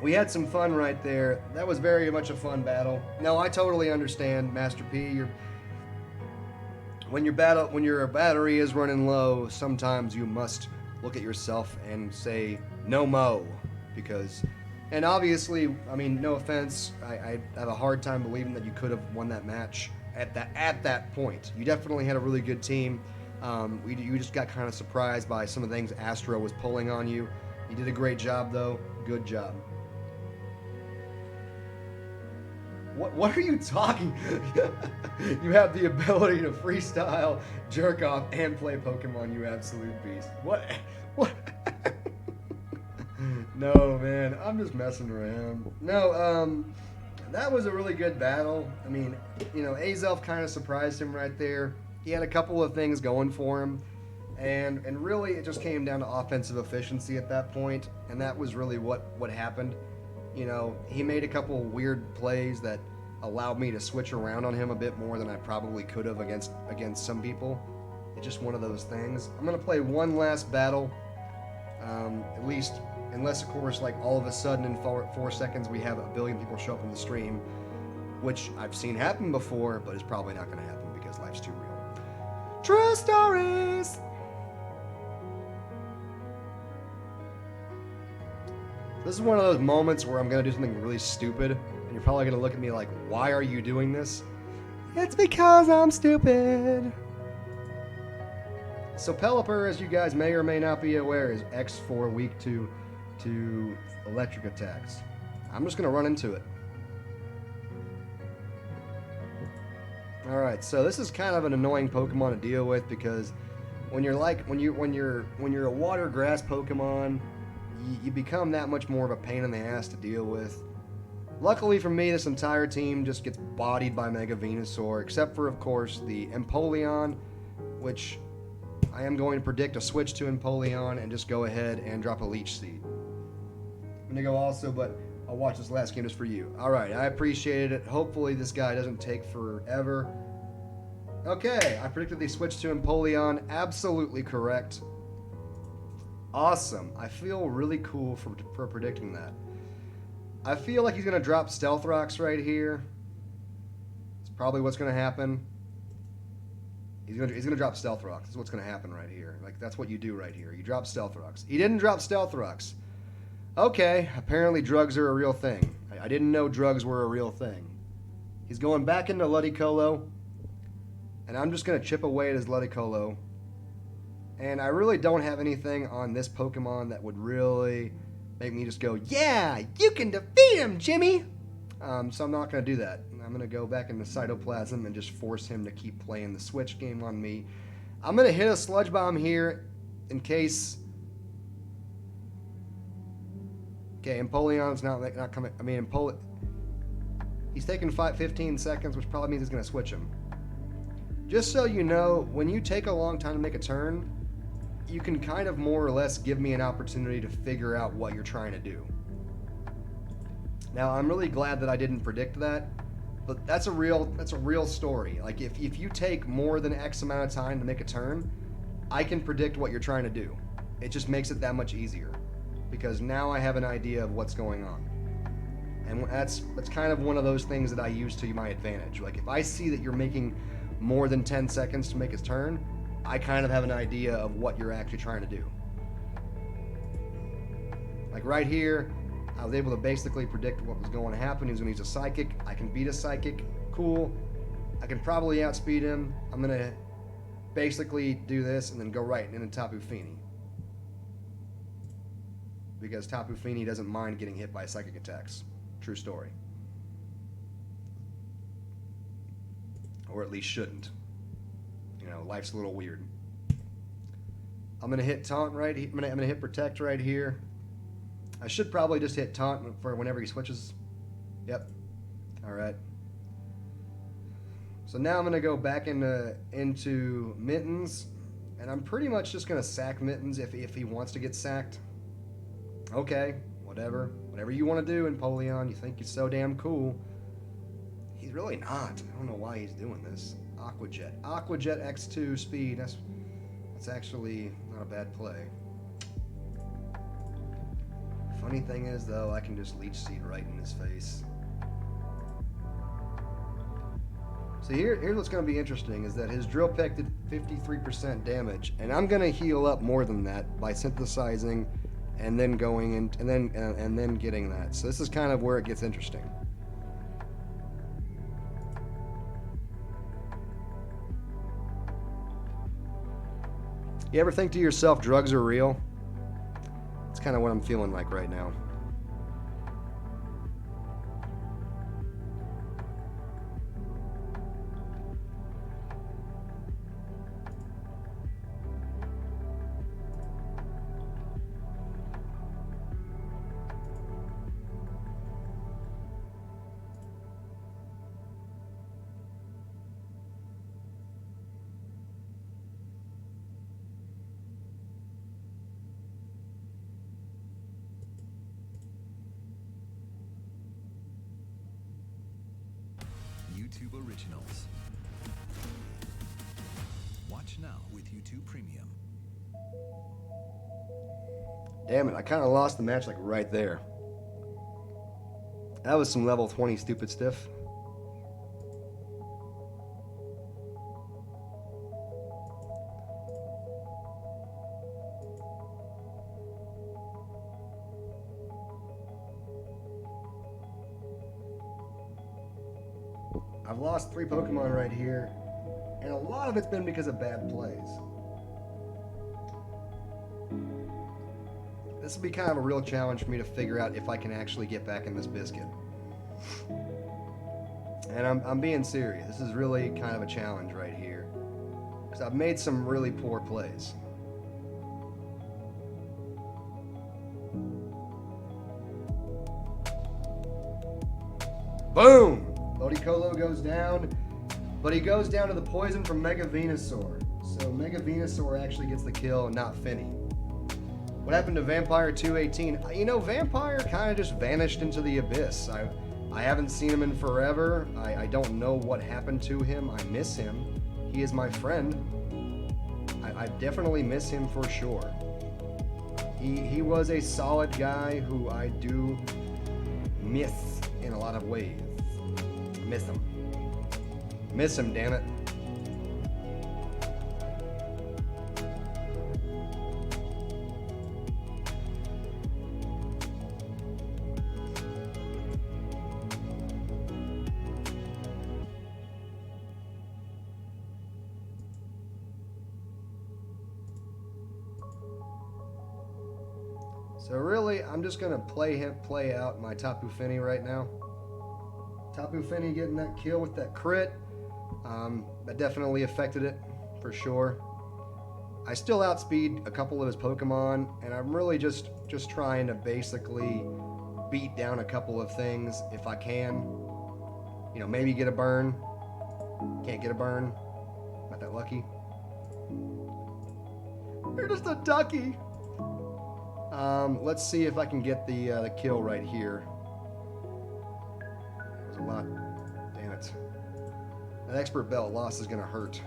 We had some fun right there. That was very much a fun battle. No, I totally understand, Master P. When your battery is running low, sometimes you must look at yourself and say no mo, and obviously, I mean, no offense, I have a hard time believing that you could have won that match at that point. You definitely had a really good team. You just got kind of surprised by some of the things Astro was pulling on you. You did a great job, though. Good job. What are you talking? You have the ability to freestyle, jerk off, and play Pokemon, you absolute beast. What? No, man, I'm just messing around. No, that was a really good battle. I mean, you know, Azelf kind of surprised him right there. He had a couple of things going for him, and really it just came down to offensive efficiency at that point, and that was really what happened. You know, he made a couple weird plays that allowed me to switch around on him a bit more than I probably could have against some people. It's just one of those things. I'm going to play one last battle, at least, unless, of course, like all of a sudden in 4 seconds we have 1 billion people show up in the stream, which I've seen happen before, but it's probably not going to happen because life's too real. True stories! This is one of those moments where I'm going to do something really stupid, and you're probably going to look at me like, why are you doing this? It's because I'm stupid. So Pelipper, as you guys may or may not be aware, is X4 weak to electric attacks. I'm just going to run into it. Alright, so this is kind of an annoying Pokemon to deal with because when you're a water grass Pokemon, you become that much more of a pain in the ass to deal with. Luckily for me, this entire team just gets bodied by Mega Venusaur, except for, of course, the Empoleon, which I am going to predict a switch to Empoleon and just go ahead and drop a Leech Seed. I'm going to go also, but I'll watch this last game just for you. Alright, I appreciated it. Hopefully this guy doesn't take forever. Okay, I predicted the switch to Empoleon. Absolutely correct. Awesome. I feel really cool for predicting that. I feel like he's going to drop Stealth Rocks right here. It's probably what's going to happen. He's going to drop Stealth Rocks. That's what's going to happen right here. Like, that's what you do right here. You drop Stealth Rocks. He didn't drop Stealth Rocks. Okay, apparently drugs are a real thing. I didn't know drugs were a real thing. He's going back into Ludicolo, and I'm just going to chip away at his Ludicolo. And I really don't have anything on this Pokemon that would really make me just go, yeah, you can defeat him, Jimmy! So I'm not going to do that. I'm going to go back into Cytoplasm and just force him to keep playing the Switch game on me. I'm going to hit a Sludge Bomb here in case... Okay, Empoleon's not coming... I mean, he's taking 15 seconds, which probably means he's going to switch him. Just so you know, when you take a long time to make a turn, you can kind of more or less give me an opportunity to figure out what you're trying to do. Now, I'm really glad that I didn't predict that, but that's a real story. Like, if you take more than X amount of time to make a turn, I can predict what you're trying to do. It just makes it that much easier, because now I have an idea of what's going on. And that's kind of one of those things that I use to my advantage. Like, if I see that you're making more than 10 seconds to make a turn, I kind of have an idea of what you're actually trying to do. Like right here, I was able to basically predict what was going to happen. He was going to use a Psychic. I can beat a Psychic. Cool. I can probably outspeed him. I'm going to basically do this and then go right into Tapu Fini. Because Tapu Fini doesn't mind getting hit by Psychic attacks. True story. Or at least shouldn't. You know, life's a little weird. I'm going to hit Taunt right here. I'm going to hit Protect right here. I should probably just hit Taunt for whenever he switches. Yep. Alright. So now I'm going to go back into Mittens. And I'm pretty much just going to sack Mittens if he wants to get sacked. Okay, whatever. Whatever you want to do, Empoleon. You think you're so damn cool. He's really not. I don't know why he's doing this. Aqua Jet. Aqua Jet X2 speed. That's actually not a bad play. Funny thing is, though, I can just Leech Seed right in his face. So here's what's going to be interesting is that his Drill Peck did 53% damage, and I'm going to heal up more than that by synthesizing, and then going in, and then getting that. So this is kind of where it gets interesting. You ever think to yourself, drugs are real? It's kind of what I'm feeling like right now. YouTube Originals. Watch now with YouTube Premium. Damn it, I kind of lost the match like right there. That was some level 20 stupid stiff. I've lost 3 Pokemon right here, and a lot of it's been because of bad plays. This will be kind of a real challenge for me to figure out if I can actually get back in this biscuit. And I'm being serious. This is really kind of a challenge right here, because I've made some really poor plays. Boom! Ludicolo goes down, but he goes down to the poison from Mega Venusaur. So Mega Venusaur actually gets the kill, not Fini. What happened to Vampire 218? You know, Vampire kind of just vanished into the abyss. I haven't seen him in forever. I don't know what happened to him. I miss him. He is my friend. I definitely miss him for sure. He was a solid guy who I do miss in a lot of ways. Miss him. Miss him, damn it. So really, I'm just gonna play out my Tapu Fini right now. Tapu Fini getting that kill with that crit, that definitely affected it, for sure. I still outspeed a couple of his Pokemon, and I'm really just trying to basically beat down a couple of things if I can. You know, maybe get a burn. Can't get a burn. Not that lucky. You're just a ducky. Let's see if I can get the kill right here. A lot. Damn it. That Expert Belt loss is going to hurt.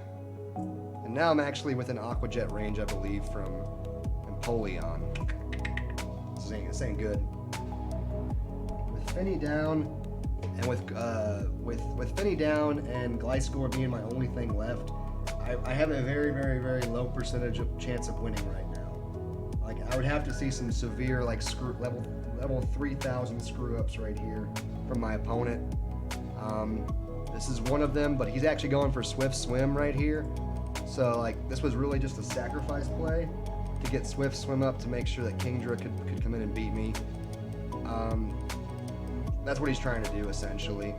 And now I'm actually within Aqua Jet range, I believe, from Empoleon. This ain't good. With Fini down, and with Fini down and Gliscor being my only thing left, I have a very, very, very low percentage of chance of winning right now. Like, I would have to see some severe, like, level 3000 screw-ups right here from my opponent. This is one of them, but he's actually going for Swift Swim right here. So, like, this was really just a sacrifice play to get Swift Swim up to make sure that Kingdra could come in and beat me. That's what he's trying to do, essentially.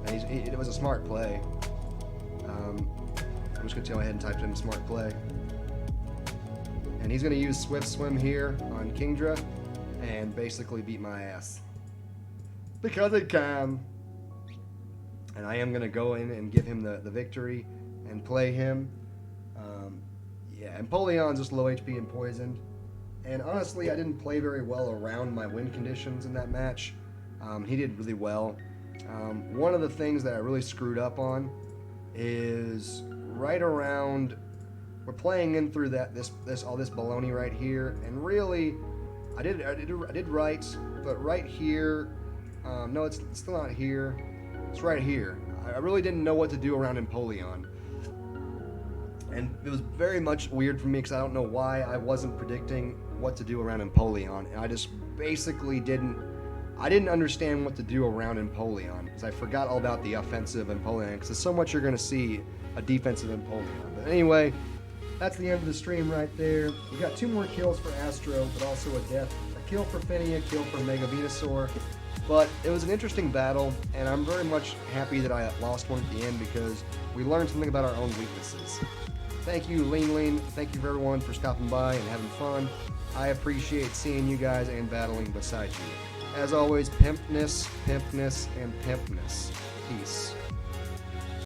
And it was a smart play. just going to go ahead and type in Smart Play. And he's going to use Swift Swim here on Kingdra and basically beat my ass. Because he can. And I am going to go in and give him the victory and play him. Yeah, Empoleon's just low HP and poisoned. And honestly, I didn't play very well around my win conditions in that match. He did really well. One of the things that I really screwed up on is right around, we're playing in through all this baloney right here, and really, I did right, but right here, no, it's still not here. It's right here. I really didn't know what to do around Empoleon. And it was very much weird for me because I don't know why I wasn't predicting what to do around Empoleon. And I just basically didn't understand what to do around Empoleon because I forgot all about the offensive Empoleon because there's so much you're going to see a defensive Empoleon. But anyway, that's the end of the stream right there. We got 2 more kills for Astro, but also a death. A kill for Fini, a kill for Mega Venusaur. But it was an interesting battle, and I'm very much happy that I lost one at the end because we learned something about our own weaknesses. Thank you, Lean. Thank you, everyone, for stopping by and having fun. I appreciate seeing you guys and battling beside you. As always, pimpness, and pimpness. Peace.